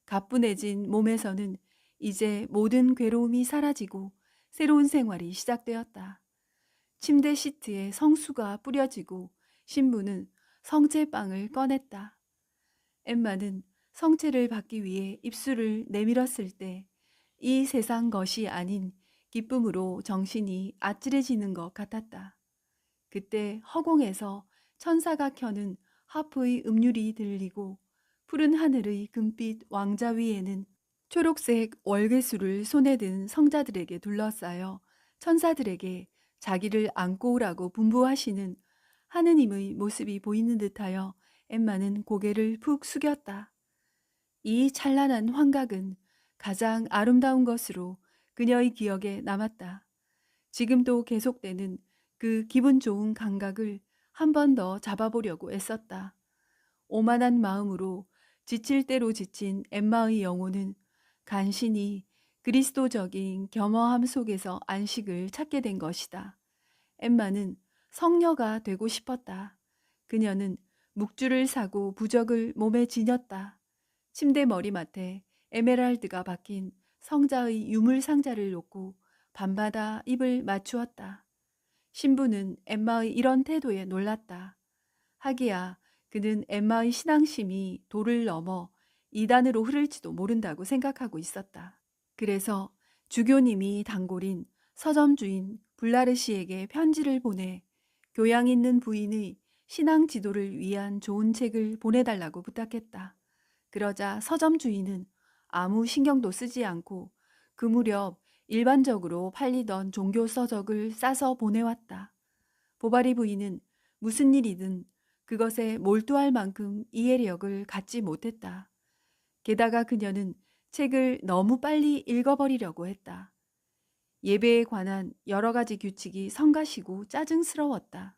가뿐해진 몸에서는 이제 모든 괴로움이 사라지고 새로운 생활이 시작되었다. 침대 시트에 성수가 뿌려지고 신부는 성체빵을 꺼냈다. 엠마는 성체를 받기 위해 입술을 내밀었을 때 이 세상 것이 아닌 기쁨으로 정신이 아찔해지는 것 같았다. 그때 허공에서 천사가 켜는 하프의 음률이 들리고 푸른 하늘의 금빛 왕자 위에는 초록색 월계수를 손에 든 성자들에게 둘러싸여 천사들에게 자기를 안고 오라고 분부하시는 하느님의 모습이 보이는 듯하여 엠마는 고개를 푹 숙였다. 이 찬란한 환각은 가장 아름다운 것으로 그녀의 기억에 남았다. 지금도 계속되는 그 기분 좋은 감각을 한 번 더 잡아보려고 애썼다. 오만한 마음으로 지칠 대로 지친 엠마의 영혼은 간신히 그리스도적인 겸허함 속에서 안식을 찾게 된 것이다. 엠마는 성녀가 되고 싶었다. 그녀는 묵주를 사고 부적을 몸에 지녔다. 침대 머리맡에 에메랄드가 박힌 성자의 유물 상자를 놓고 밤마다 입을 맞추었다. 신부는 엠마의 이런 태도에 놀랐다. 하기야 그는 엠마의 신앙심이 도를 넘어 이단으로 흐를지도 모른다고 생각하고 있었다. 그래서 주교님이 단골인 서점 주인 블라르시에게 편지를 보내 교양 있는 부인의 신앙 지도를 위한 좋은 책을 보내달라고 부탁했다. 그러자 서점 주인은 아무 신경도 쓰지 않고 그 무렵 일반적으로 팔리던 종교 서적을 싸서 보내왔다. 보바리 부인은 무슨 일이든 그것에 몰두할 만큼 이해력을 갖지 못했다. 게다가 그녀는 책을 너무 빨리 읽어버리려고 했다. 예배에 관한 여러 가지 규칙이 성가시고 짜증스러웠다.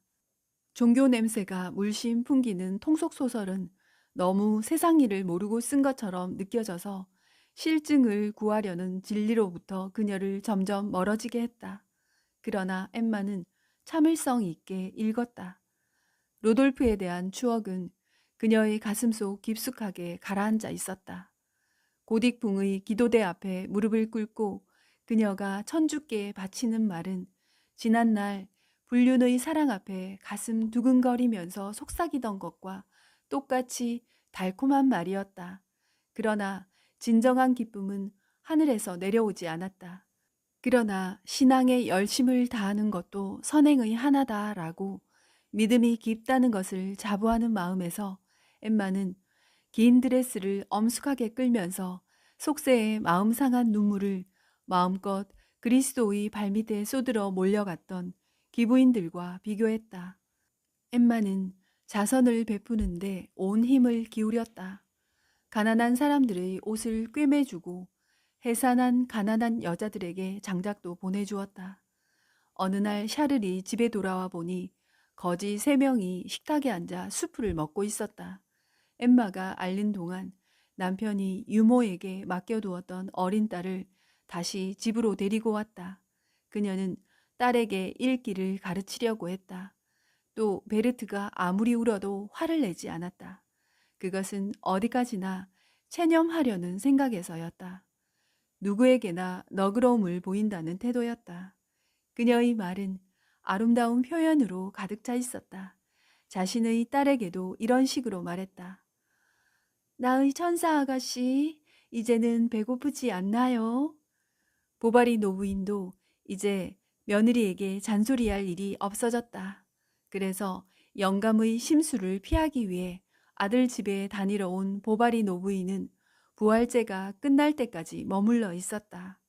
종교 냄새가 물씬 풍기는 통속소설은 너무 세상 일을 모르고 쓴 것처럼 느껴져서 실증을 구하려는 진리로부터 그녀를 점점 멀어지게 했다. 그러나 엠마는 참을성 있게 읽었다. 로돌프에 대한 추억은 그녀의 가슴속 깊숙하게 가라앉아 있었다. 고딕풍의 기도대 앞에 무릎을 꿇고 그녀가 천주께 바치는 말은 지난날 불륜의 사랑 앞에 가슴 두근거리면서 속삭이던 것과 똑같이 달콤한 말이었다. 그러나 진정한 기쁨은 하늘에서 내려오지 않았다. 그러나 신앙에 열심을 다하는 것도 선행의 하나다라고 믿음이 깊다는 것을 자부하는 마음에서 엠마는 긴 드레스를 엄숙하게 끌면서 속세에 마음 상한 눈물을 마음껏 그리스도의 발밑에 쏟으러 몰려갔던 기부인들과 비교했다. 엠마는 자선을 베푸는데 온 힘을 기울였다. 가난한 사람들의 옷을 꿰매주고 해산한 가난한 여자들에게 장작도 보내주었다. 어느 날 샤를이 집에 돌아와 보니 거지 3명이 식탁에 앉아 수프를 먹고 있었다. 엠마가 알린 동안 남편이 유모에게 맡겨두었던 어린 딸을 다시 집으로 데리고 왔다. 그녀는 딸에게 읽기를 가르치려고 했다. 또 베르트가 아무리 울어도 화를 내지 않았다. 그것은 어디까지나 체념하려는 생각에서였다. 누구에게나 너그러움을 보인다는 태도였다. 그녀의 말은 아름다운 표현으로 가득 차 있었다. 자신의 딸에게도 이런 식으로 말했다. 나의 천사 아가씨, 이제는 배고프지 않나요? 보바리 노부인도 이제 며느리에게 잔소리할 일이 없어졌다. 그래서 영감의 심수를 피하기 위해 아들 집에 다니러 온 보바리 노부인은 부활제가 끝날 때까지 머물러 있었다.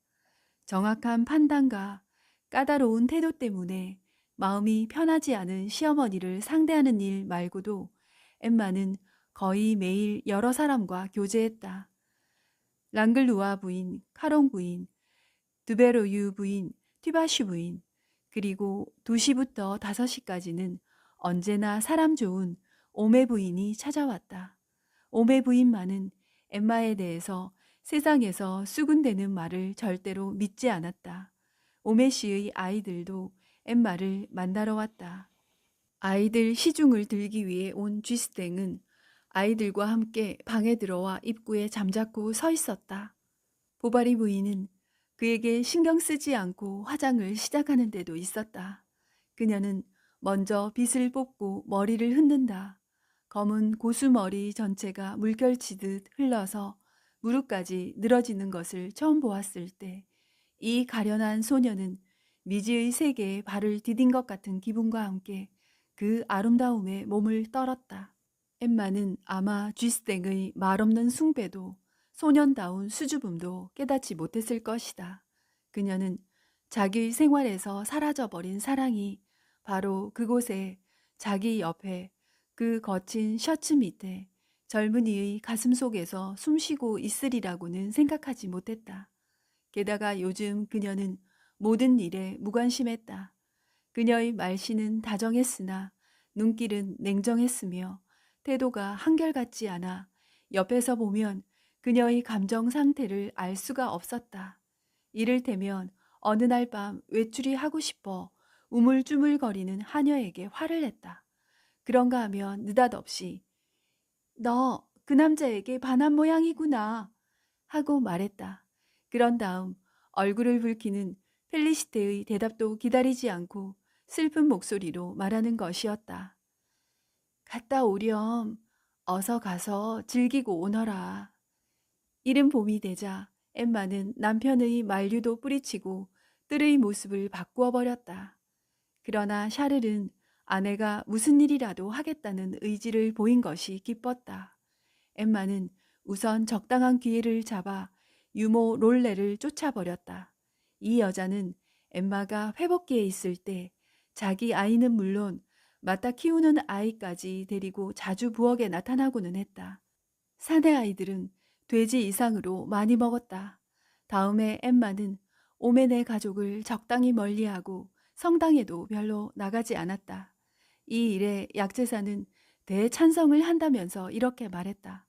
정확한 판단과 까다로운 태도 때문에 마음이 편하지 않은 시어머니를 상대하는 일 말고도 엠마는 거의 매일 여러 사람과 교제했다. 랑글루아 부인, 카롱 부인, 드베로유 부인, 튀바슈 부인, 그리고 2시부터 5시까지는 언제나 사람 좋은 오메 부인이 찾아왔다. 오메 부인만은 엠마에 대해서 세상에서 수군대는 말을 절대로 믿지 않았다. 오메 씨의 아이들도 엠마를 만나러 왔다. 아이들 시중을 들기 위해 온 쥐스땡은 아이들과 함께 방에 들어와 입구에 잠자코 서 있었다. 보바리 부인은 그에게 신경 쓰지 않고 화장을 시작하는 데도 있었다. 그녀는 먼저 빗을 뽑고 머리를 흔든다. 검은 고수머리 전체가 물결치듯 흘러서 무릎까지 늘어지는 것을 처음 보았을 때 이 가련한 소녀는 미지의 세계에 발을 디딘 것 같은 기분과 함께 그 아름다움에 몸을 떨었다. 엠마는 아마 쥐스땡의 말없는 숭배도 소년다운 수줍음도 깨닫지 못했을 것이다. 그녀는 자기 생활에서 사라져버린 사랑이 바로 그곳에 자기 옆에 그 거친 셔츠 밑에 젊은이의 가슴 속에서 숨쉬고 있으리라고는 생각하지 못했다. 게다가 요즘 그녀는 모든 일에 무관심했다. 그녀의 말씨는 다정했으나 눈길은 냉정했으며 태도가 한결같지 않아 옆에서 보면 그녀의 감정 상태를 알 수가 없었다. 이를테면 어느 날 밤 외출이 하고 싶어 우물쭈물거리는 하녀에게 화를 냈다. 그런가 하면 느닷없이 너 그 남자에게 반한 모양이구나 하고 말했다. 그런 다음 얼굴을 붉히는 펠리시테의 대답도 기다리지 않고 슬픈 목소리로 말하는 것이었다. 갔다 오렴. 어서 가서 즐기고 오너라. 이른 봄이 되자 엠마는 남편의 만류도 뿌리치고 뜰의 모습을 바꾸어 버렸다. 그러나 샤를은 아내가 무슨 일이라도 하겠다는 의지를 보인 것이 기뻤다. 엠마는 우선 적당한 기회를 잡아 유모 롤레를 쫓아버렸다. 이 여자는 엠마가 회복기에 있을 때 자기 아이는 물론 맡아 키우는 아이까지 데리고 자주 부엌에 나타나고는 했다. 사내 아이들은 돼지 이상으로 많이 먹었다. 다음에 엠마는 오메네 가족을 적당히 멀리하고 성당에도 별로 나가지 않았다. 이 일에 약제사는 대찬성을 한다면서 이렇게 말했다.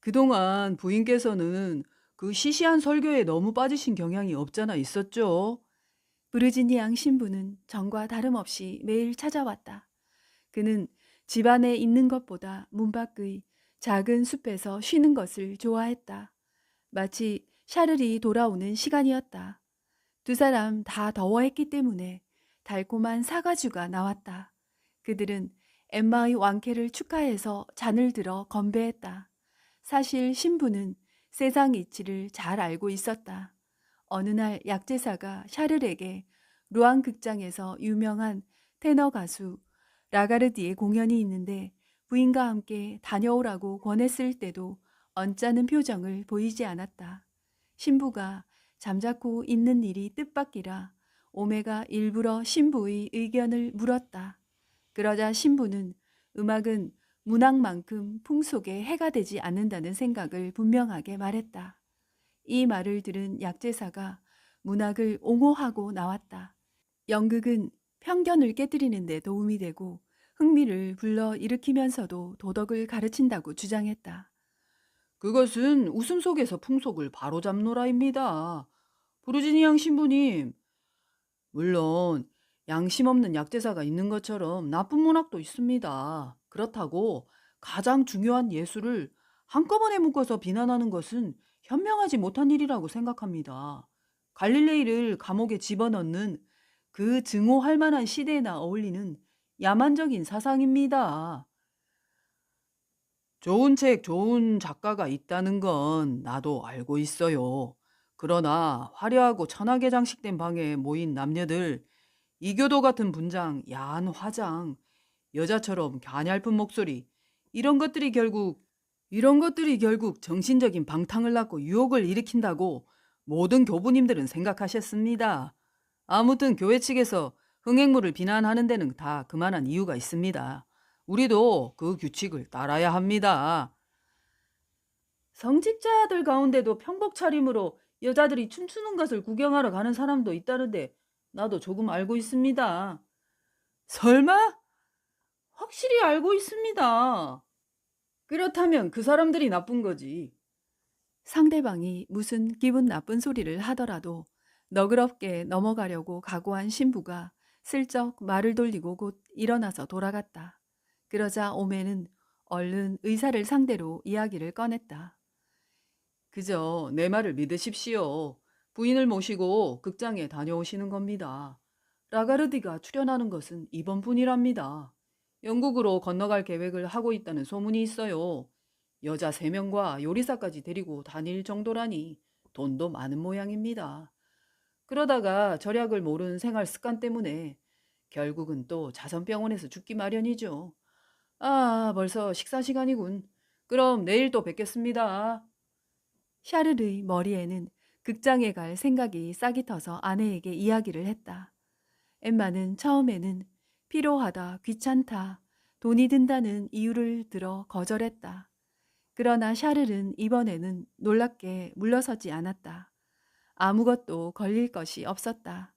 그동안 부인께서는 그 시시한 설교에 너무 빠지신 경향이 없잖아 있었죠? 브르지니앙 신부는 전과 다름없이 매일 찾아왔다. 그는 집안에 있는 것보다 문 밖의 작은 숲에서 쉬는 것을 좋아했다. 마치 샤를이 돌아오는 시간이었다. 2사람 다 더워했기 때문에 달콤한 사과주가 나왔다. 그들은 엠마의 왕쾌를 축하해서 잔을 들어 건배했다. 사실 신부는 세상 이치를 잘 알고 있었다. 어느 날 약제사가 샤를에게 루앙 극장에서 유명한 테너 가수 라가르디의 공연이 있는데 부인과 함께 다녀오라고 권했을 때도 언짢은 표정을 보이지 않았다. 신부가 잠자코 있는 일이 뜻밖이라 오메가 일부러 신부의 의견을 물었다. 그러자 신부는 음악은 문학만큼 풍속에 해가 되지 않는다는 생각을 분명하게 말했다. 이 말을 들은 약제사가 문학을 옹호하고 나왔다. 연극은 편견을 깨뜨리는 데 도움이 되고 흥미를 불러 일으키면서도 도덕을 가르친다고 주장했다. 그것은 웃음 속에서 풍속을 바로잡노라입니다. 부르지니 양 신부님, 물론 양심 없는 약제사가 있는 것처럼 나쁜 문학도 있습니다. 그렇다고 가장 중요한 예술을 한꺼번에 묶어서 비난하는 것은 현명하지 못한 일이라고 생각합니다. 갈릴레이를 감옥에 집어넣는 그 증오할 만한 시대에나 어울리는 야만적인 사상입니다. 좋은 책, 좋은 작가가 있다는 건 나도 알고 있어요. 그러나 화려하고 천하게 장식된 방에 모인 남녀들, 이교도 같은 분장, 야한 화장, 여자처럼 가냘픈 목소리, 이런 것들이 결국 정신적인 방탕을 낳고 유혹을 일으킨다고 모든 교부님들은 생각하셨습니다. 아무튼 교회 측에서 흥행물을 비난하는 데는 다 그만한 이유가 있습니다. 우리도 그 규칙을 따라야 합니다. 성직자들 가운데도 평복 차림으로 여자들이 춤추는 것을 구경하러 가는 사람도 있다는데 나도 조금 알고 있습니다. 설마? 확실히 알고 있습니다. 그렇다면 그 사람들이 나쁜 거지. 상대방이 무슨 기분 나쁜 소리를 하더라도 너그럽게 넘어가려고 각오한 신부가 슬쩍 말을 돌리고 곧 일어나서 돌아갔다. 그러자 오매는 얼른 의사를 상대로 이야기를 꺼냈다. 그저 내 말을 믿으십시오. 부인을 모시고 극장에 다녀오시는 겁니다. 라가르디가 출연하는 것은 이번뿐이랍니다. 영국으로 건너갈 계획을 하고 있다는 소문이 있어요. 여자 3명과 요리사까지 데리고 다닐 정도라니 돈도 많은 모양입니다. 그러다가 절약을 모른 생활 습관 때문에 결국은 또 자선병원에서 죽기 마련이죠. 아, 벌써 식사 시간이군. 그럼 내일 또 뵙겠습니다. 샤르르의 머리에는 극장에 갈 생각이 싹이 터서 아내에게 이야기를 했다. 엠마는 처음에는 피로하다, 귀찮다, 돈이 든다는 이유를 들어 거절했다. 그러나 샤를은 이번에는 놀랍게 물러서지 않았다. 아무것도 걸릴 것이 없었다.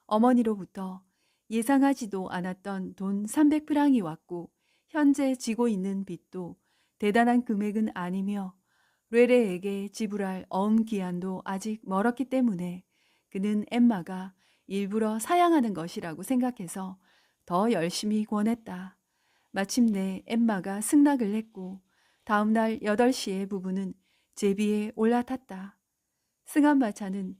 어머니로부터 예상하지도 않았던 돈 300프랑이 왔고 현재 지고 있는 빚도 대단한 금액은 아니며 뢰레에게 지불할 기한도 아직 멀었기 때문에 그는 엠마가 일부러 사양하는 것이라고 생각해서 더 열심히 권했다. 마침내 엠마가 승낙을 했고 다음 날 8시에 부부는 제비에 올라탔다. 승합마차는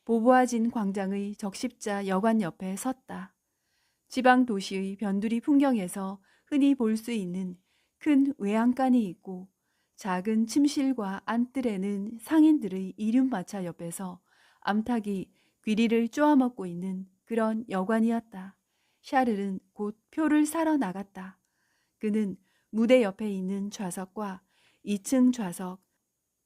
보보아진 광장의 적십자 여관 옆에 섰다. 지방 도시의 변두리 풍경에서 흔히 볼 수 있는 큰 외양간이 있고 작은 침실과 안뜰에는 상인들의 이륜마차 옆에서 암탉이 귀리를 쪼아먹고 있는 그런 여관이었다. 샤를은 곧 표를 사러 나갔다. 그는 무대 옆에 있는 좌석과 2층 좌석,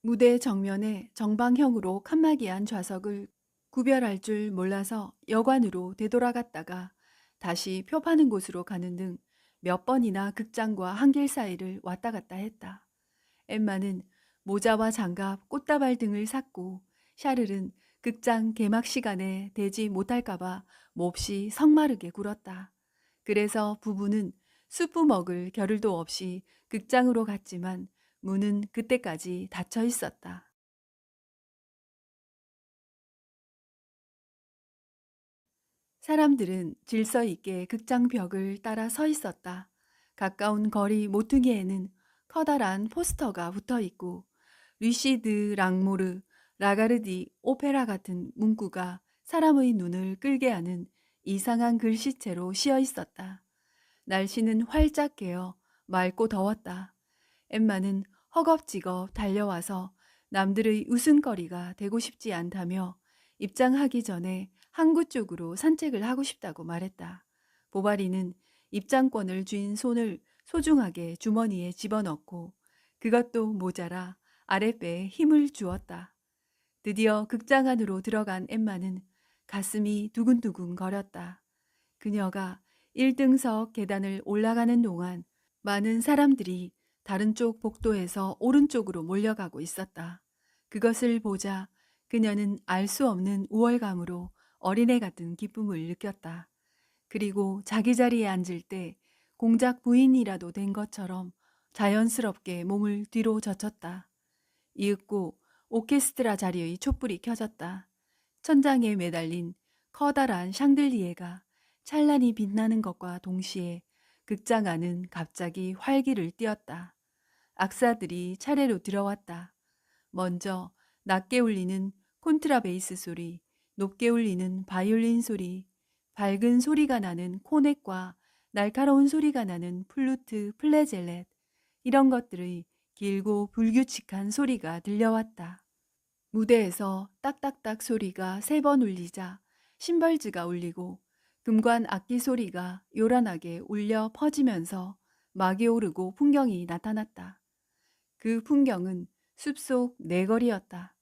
무대 정면에 정방형으로 칸막이한 좌석을 구별할 줄 몰라서 여관으로 되돌아갔다가 다시 표 파는 곳으로 가는 등 몇 번이나 극장과 한길 사이를 왔다 갔다 했다. 엠마는 모자와 장갑, 꽃다발 등을 샀고 샤를은 극장 개막 시간에 되지 못할까봐 몹시 성마르게 굴었다. 그래서 부부는 수프 먹을 겨를도 없이 극장으로 갔지만 문은 그때까지 닫혀 있었다. 사람들은 질서 있게 극장 벽을 따라 서 있었다. 가까운 거리 모퉁이에는 커다란 포스터가 붙어 있고 리시드 랑모르, 라가르디, 오페라 같은 문구가 사람의 눈을 끌게 하는 이상한 글씨체로 씌어 있었다. 날씨는 활짝 개어 맑고 더웠다. 엠마는 허겁지겁 달려와서 남들의 웃음거리가 되고 싶지 않다며 입장하기 전에 항구 쪽으로 산책을 하고 싶다고 말했다. 보바리는 입장권을 쥔 손을 소중하게 주머니에 집어넣고 그것도 모자라 아랫배에 힘을 주었다. 드디어 극장 안으로 들어간 엠마는 가슴이 두근두근 거렸다. 그녀가 1등석 계단을 올라가는 동안 많은 사람들이 다른 쪽 복도에서 오른쪽으로 몰려가고 있었다. 그것을 보자 그녀는 알 수 없는 우월감으로 어린애 같은 기쁨을 느꼈다. 그리고 자기 자리에 앉을 때 공작 부인이라도 된 것처럼 자연스럽게 몸을 뒤로 젖혔다. 이윽고 오케스트라 자리의 촛불이 켜졌다. 천장에 매달린 커다란 샹들리에가 찬란히 빛나는 것과 동시에 극장 안은 갑자기 활기를 띠었다. 악사들이 차례로 들어왔다. 먼저 낮게 울리는 콘트라베이스 소리, 높게 울리는 바이올린 소리, 밝은 소리가 나는 코넷과 날카로운 소리가 나는 플루트, 플레젤렛, 이런 것들의 길고 불규칙한 소리가 들려왔다. 무대에서 딱딱딱 소리가 3번 울리자 심벌즈가 울리고 금관 악기 소리가 요란하게 울려 퍼지면서 막이 오르고 풍경이 나타났다. 그 풍경은 숲속 내거리였다.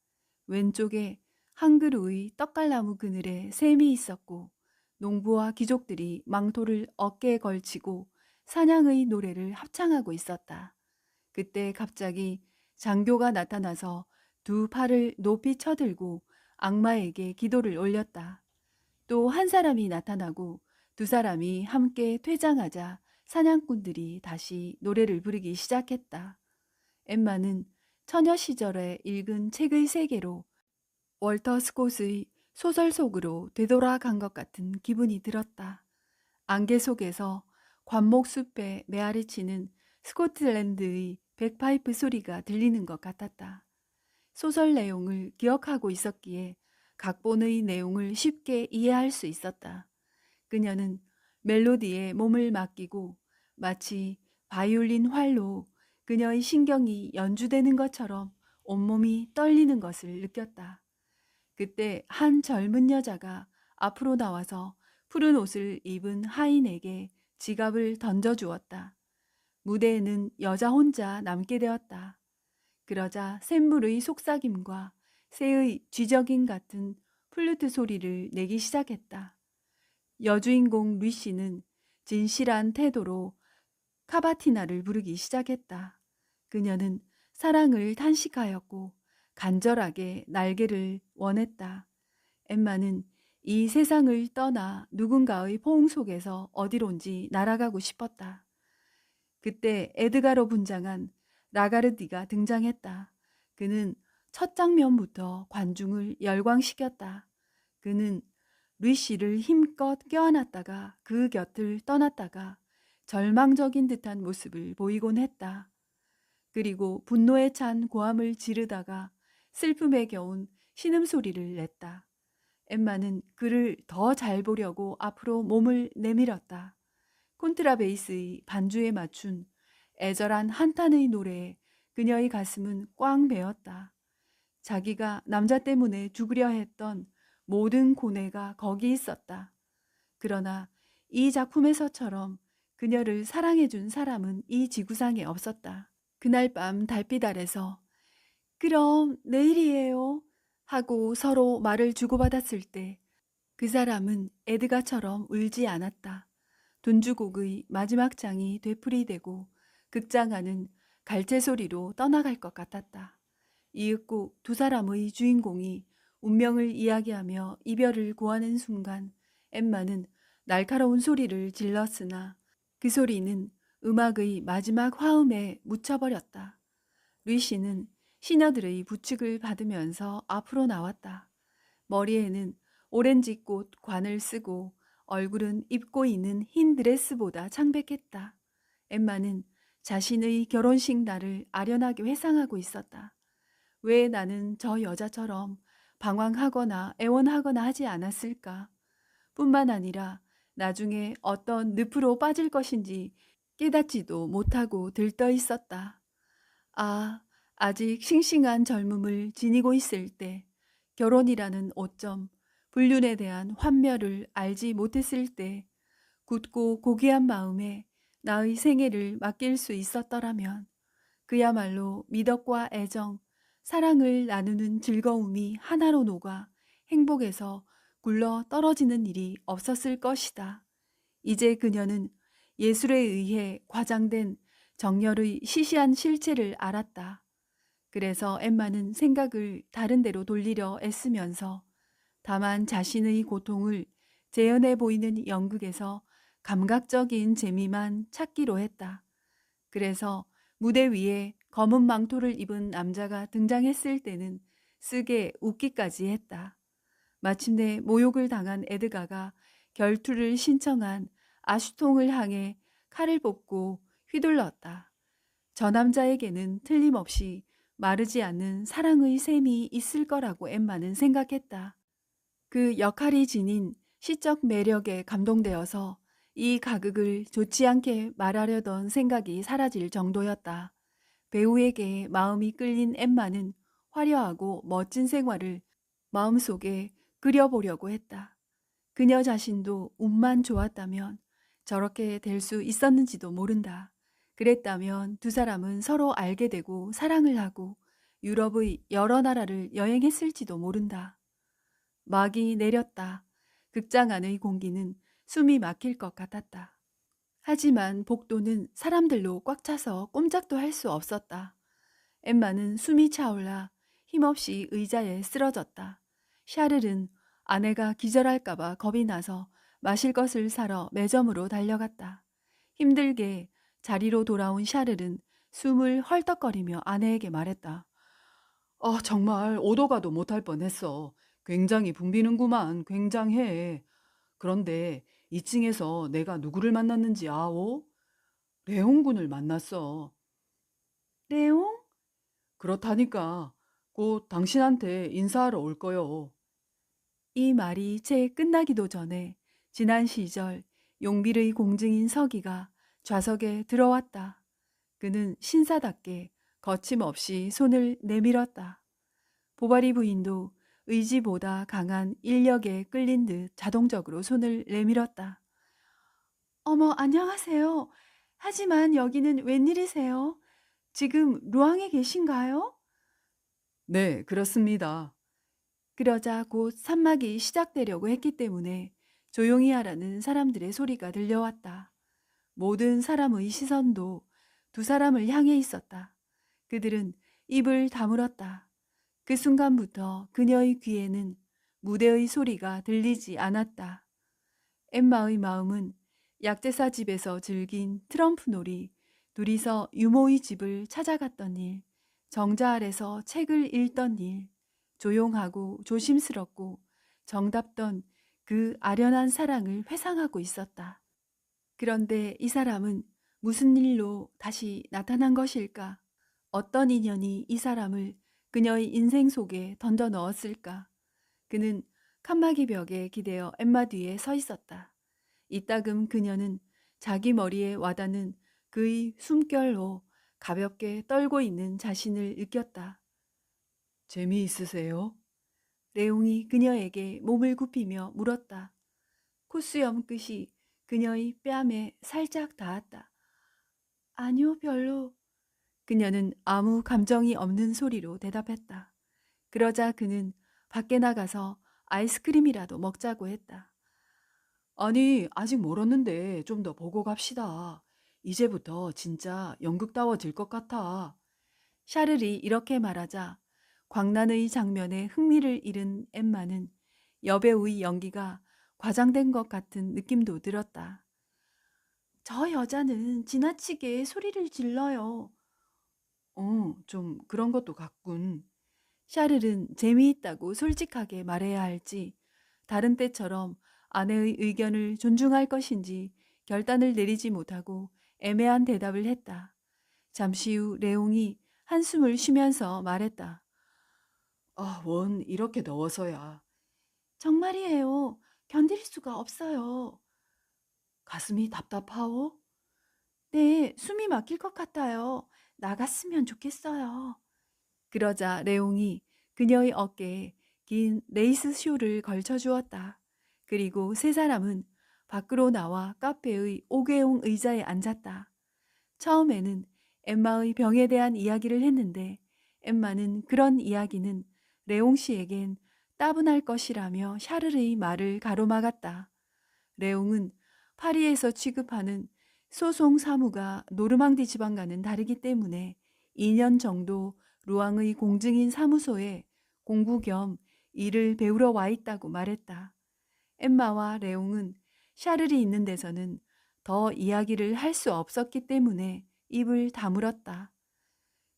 왼쪽에 한 그루의 떡갈나무 그늘에 샘이 있었고 농부와 귀족들이 망토를 어깨에 걸치고 사냥의 노래를 합창하고 있었다. 그때 갑자기 장교가 나타나서 두 팔을 높이 쳐들고 악마에게 기도를 올렸다. 또 한 사람이 나타나고 두 사람이 함께 퇴장하자 사냥꾼들이 다시 노래를 부르기 시작했다. 엠마는 처녀 시절에 읽은 책의 세계로 월터 스콧의 소설 속으로 되돌아간 것 같은 기분이 들었다. 안개 속에서 관목숲에 메아리치는 스코틀랜드의 백파이프 소리가 들리는 것 같았다. 소설 내용을 기억하고 있었기에 각본의 내용을 쉽게 이해할 수 있었다. 그녀는 멜로디에 몸을 맡기고 마치 바이올린 활로 그녀의 신경이 연주되는 것처럼 온몸이 떨리는 것을 느꼈다. 그때 한 젊은 여자가 앞으로 나와서 푸른 옷을 입은 하인에게 지갑을 던져주었다. 무대에는 여자 혼자 남게 되었다. 그러자 샘물의 속삭임과 새의 쥐적임 같은 플루트 소리를 내기 시작했다. 여주인공 루시는 진실한 태도로 카바티나를 부르기 시작했다. 그녀는 사랑을 탄식하였고 간절하게 날개를 원했다. 엠마는 이 세상을 떠나 누군가의 포옹 속에서 어디론지 날아가고 싶었다. 그때 에드가로 분장한 라가르디가 등장했다. 그는 첫 장면부터 관중을 열광시켰다. 그는 루시를 힘껏 껴안았다가 그 곁을 떠났다가 절망적인 듯한 모습을 보이곤 했다. 그리고 분노에 찬 고함을 지르다가 슬픔에 겨운 신음소리를 냈다. 엠마는 그를 더 잘 보려고 앞으로 몸을 내밀었다. 콘트라베이스의 반주에 맞춘 애절한 한탄의 노래에 그녀의 가슴은 꽝 메었다. 자기가 남자 때문에 죽으려 했던 모든 고뇌가 거기 있었다. 그러나 이 작품에서처럼 그녀를 사랑해준 사람은 이 지구상에 없었다. 그날 밤 달빛 아래서 그럼 내일이에요 하고 서로 말을 주고받았을 때 그 사람은 에드가처럼 울지 않았다. 돈주곡의 마지막 장이 되풀이되고 극장 안은 갈채 소리로 떠나갈 것 같았다. 이윽고 두 사람의 주인공이 운명을 이야기하며 이별을 고하는 순간 엠마는 날카로운 소리를 질렀으나 그 소리는 음악의 마지막 화음에 묻혀버렸다. 루시는 시녀들의 부축을 받으면서 앞으로 나왔다. 머리에는 오렌지꽃 관을 쓰고 얼굴은 입고 있는 흰 드레스보다 창백했다. 엠마는 자신의 결혼식 날을 아련하게 회상하고 있었다. 왜 나는 저 여자처럼 방황하거나 애원하거나 하지 않았을까? 뿐만 아니라 나중에 어떤 늪으로 빠질 것인지 깨닫지도 못하고 들떠 있었다. 아, 아직 싱싱한 젊음을 지니고 있을 때, 결혼이라는 오점, 불륜에 대한 환멸을 알지 못했을 때, 굳고 고귀한 마음에 나의 생애를 맡길 수 있었더라면, 그야말로 미덕과 애정, 사랑을 나누는 즐거움이 하나로 녹아 행복에서 굴러 떨어지는 일이 없었을 것이다. 이제 그녀는 예술에 의해 과장된 정열의 시시한 실체를 알았다. 그래서 엠마는 생각을 다른 데로 돌리려 애쓰면서 다만 자신의 고통을 재현해 보이는 연극에서 감각적인 재미만 찾기로 했다. 그래서 무대 위에 검은 망토를 입은 남자가 등장했을 때는 쓰게 웃기까지 했다. 마침내 모욕을 당한 에드가가 결투를 신청한 아슈통을 향해 칼을 뽑고 휘둘렀다. 저 남자에게는 틀림없이 마르지 않는 사랑의 셈이 있을 거라고 엠마는 생각했다. 그 역할이 지닌 시적 매력에 감동되어서 이 가극을 좋지 않게 말하려던 생각이 사라질 정도였다. 배우에게 마음이 끌린 엠마는 화려하고 멋진 생활을 마음속에 그려보려고 했다. 그녀 자신도 운만 좋았다면 저렇게 될 수 있었는지도 모른다. 그랬다면 두 사람은 서로 알게 되고 사랑을 하고 유럽의 여러 나라를 여행했을지도 모른다. 막이 내렸다. 극장 안의 공기는 숨이 막힐 것 같았다. 하지만 복도는 사람들로 꽉 차서 꼼짝도 할 수 없었다. 엠마는 숨이 차올라 힘없이 의자에 쓰러졌다. 샤를은 아내가 기절할까봐 겁이 나서 마실 것을 사러 매점으로 달려갔다. 힘들게 자리로 돌아온 샤를은 숨을 헐떡거리며 아내에게 말했다. 정말 오도 가도 못할 뻔했어. 굉장히 붐비는구만. 굉장해. 그런데 2층에서 내가 누구를 만났는지 아오? 레옹 군을 만났어. 레옹? 그렇다니까. 곧 당신한테 인사하러 올 거요. 이 말이 채 끝나기도 전에 지난 시절 용빌의 공증인 서기가 좌석에 들어왔다. 그는 신사답게 거침없이 손을 내밀었다. 보바리 부인도 의지보다 강한 인력에 끌린 듯 자동적으로 손을 내밀었다. 어머, 안녕하세요. 하지만 여기는 웬일이세요? 지금 루앙에 계신가요? 네, 그렇습니다. 그러자 곧 산막이 시작되려고 했기 때문에 조용히 하라는 사람들의 소리가 들려왔다. 모든 사람의 시선도 두 사람을 향해 있었다. 그들은 입을 다물었다. 그 순간부터 그녀의 귀에는 무대의 소리가 들리지 않았다. 엠마의 마음은 약제사 집에서 즐긴 트럼프 놀이, 둘이서 유모의 집을 찾아갔던 일, 정자 아래서 책을 읽던 일, 조용하고 조심스럽고 정답던 그 아련한 사랑을 회상하고 있었다. 그런데 이 사람은 무슨 일로 다시 나타난 것일까? 어떤 인연이 이 사람을 그녀의 인생 속에 던져 넣었을까? 그는 칸막이 벽에 기대어 엠마 뒤에 서 있었다. 이따금 그녀는 자기 머리에 와닿는 그의 숨결로 가볍게 떨고 있는 자신을 느꼈다. 재미있으세요? 레옹이 그녀에게 몸을 굽히며 물었다. 콧수염 끝이 그녀의 뺨에 살짝 닿았다. 아니요, 별로. 그녀는 아무 감정이 없는 소리로 대답했다. 그러자 그는 밖에 나가서 아이스크림이라도 먹자고 했다. 아니, 아직 멀었는데 좀 더 보고 갑시다. 이제부터 진짜 연극다워질 것 같아. 샤를이 이렇게 말하자 광란의 장면에 흥미를 잃은 엠마는 여배우의 연기가 과장된 것 같은 느낌도 들었다. 저 여자는 지나치게 소리를 질러요. 좀 그런 것도 같군. 샤를은 재미있다고 솔직하게 말해야 할지 다른 때처럼 아내의 의견을 존중할 것인지 결단을 내리지 못하고 애매한 대답을 했다. 잠시 후 레옹이 한숨을 쉬면서 말했다. 원 이렇게 더워서야. 정말이에요. 견딜 수가 없어요. 가슴이 답답하오? 네, 숨이 막힐 것 같아요. 나갔으면 좋겠어요. 그러자 레옹이 그녀의 어깨에 긴 레이스 쇼를 걸쳐 주었다. 그리고 세 사람은 밖으로 나와 카페의 오개용 의자에 앉았다. 처음에는 엠마의 병에 대한 이야기를 했는데 엠마는 그런 이야기는 레옹 씨에겐 따분할 것이라며 샤르르의 말을 가로막았다. 레옹은 파리에서 취급하는 소송 사무가 노르망디 지방과는 다르기 때문에 2년 정도 루앙의 공증인 사무소에 공부 겸 일을 배우러 와 있다고 말했다. 엠마와 레옹은 샤를이 있는 데서는 더 이야기를 할 수 없었기 때문에 입을 다물었다.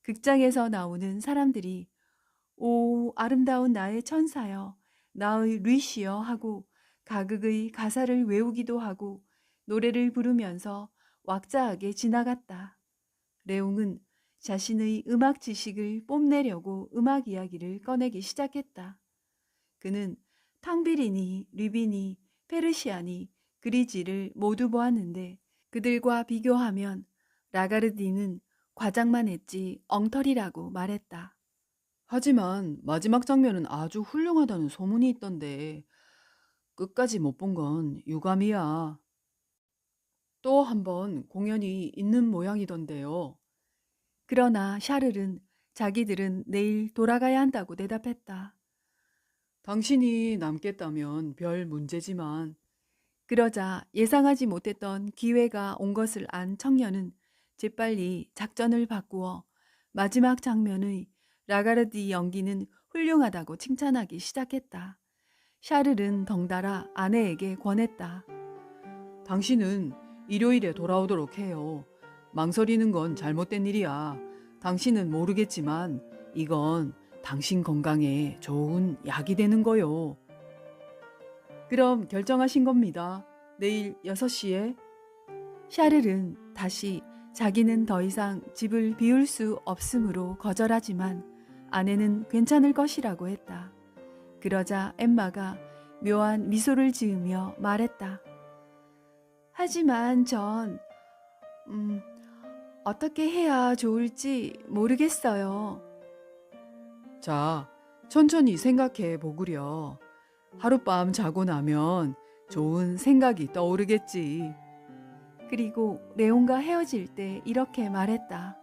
극장에서 나오는 사람들이 오 아름다운 나의 천사여 나의 루이시여 하고 가극의 가사를 외우기도 하고 노래를 부르면서 왁자하게 지나갔다. 레옹은 자신의 음악 지식을 뽐내려고 음악 이야기를 꺼내기 시작했다. 그는 탕비리니, 르비니, 페르시아니, 그리지를 모두 보았는데 그들과 비교하면 라가르디는 과장만 했지 엉터리라고 말했다. 하지만 마지막 장면은 아주 훌륭하다는 소문이 있던데 끝까지 못 본 건 유감이야. 또 한 번 공연이 있는 모양이던데요. 그러나 샤를은 자기들은 내일 돌아가야 한다고 대답했다. 당신이 남겠다면 별 문제지만 그러자 예상하지 못했던 기회가 온 것을 안 청년은 재빨리 작전을 바꾸어 마지막 장면의 라가르디 연기는 훌륭하다고 칭찬하기 시작했다. 샤를은 덩달아 아내에게 권했다. 당신은 일요일에 돌아오도록 해요. 망설이는 건 잘못된 일이야. 당신은 모르겠지만 이건 당신 건강에 좋은 약이 되는 거요. 그럼 결정하신 겁니다. 내일 6시에 샤를은 다시 자기는 더 이상 집을 비울 수 없으므로 거절하지만 아내는 괜찮을 것이라고 했다. 그러자 엠마가 묘한 미소를 지으며 말했다. 하지만 전 어떻게 해야 좋을지 모르겠어요. 자, 천천히 생각해 보구려. 하룻밤 자고 나면 좋은 생각이 떠오르겠지. 그리고 레온과 헤어질 때 이렇게 말했다.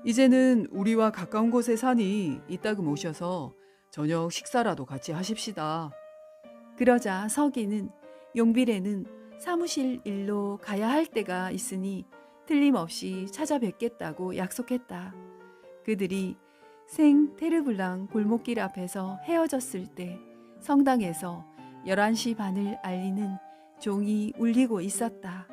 이제는 우리와 가까운 곳에 사니 이따금 오셔서 저녁 식사라도 같이 하십시다. 그러자 서기는 용빌에는 사무실 일로 가야 할 때가 있으니 틀림없이 찾아뵙겠다고 약속했다. 그들이 생 테르블랑 골목길 앞에서 헤어졌을 때 성당에서 11시 반을 알리는 종이 울리고 있었다.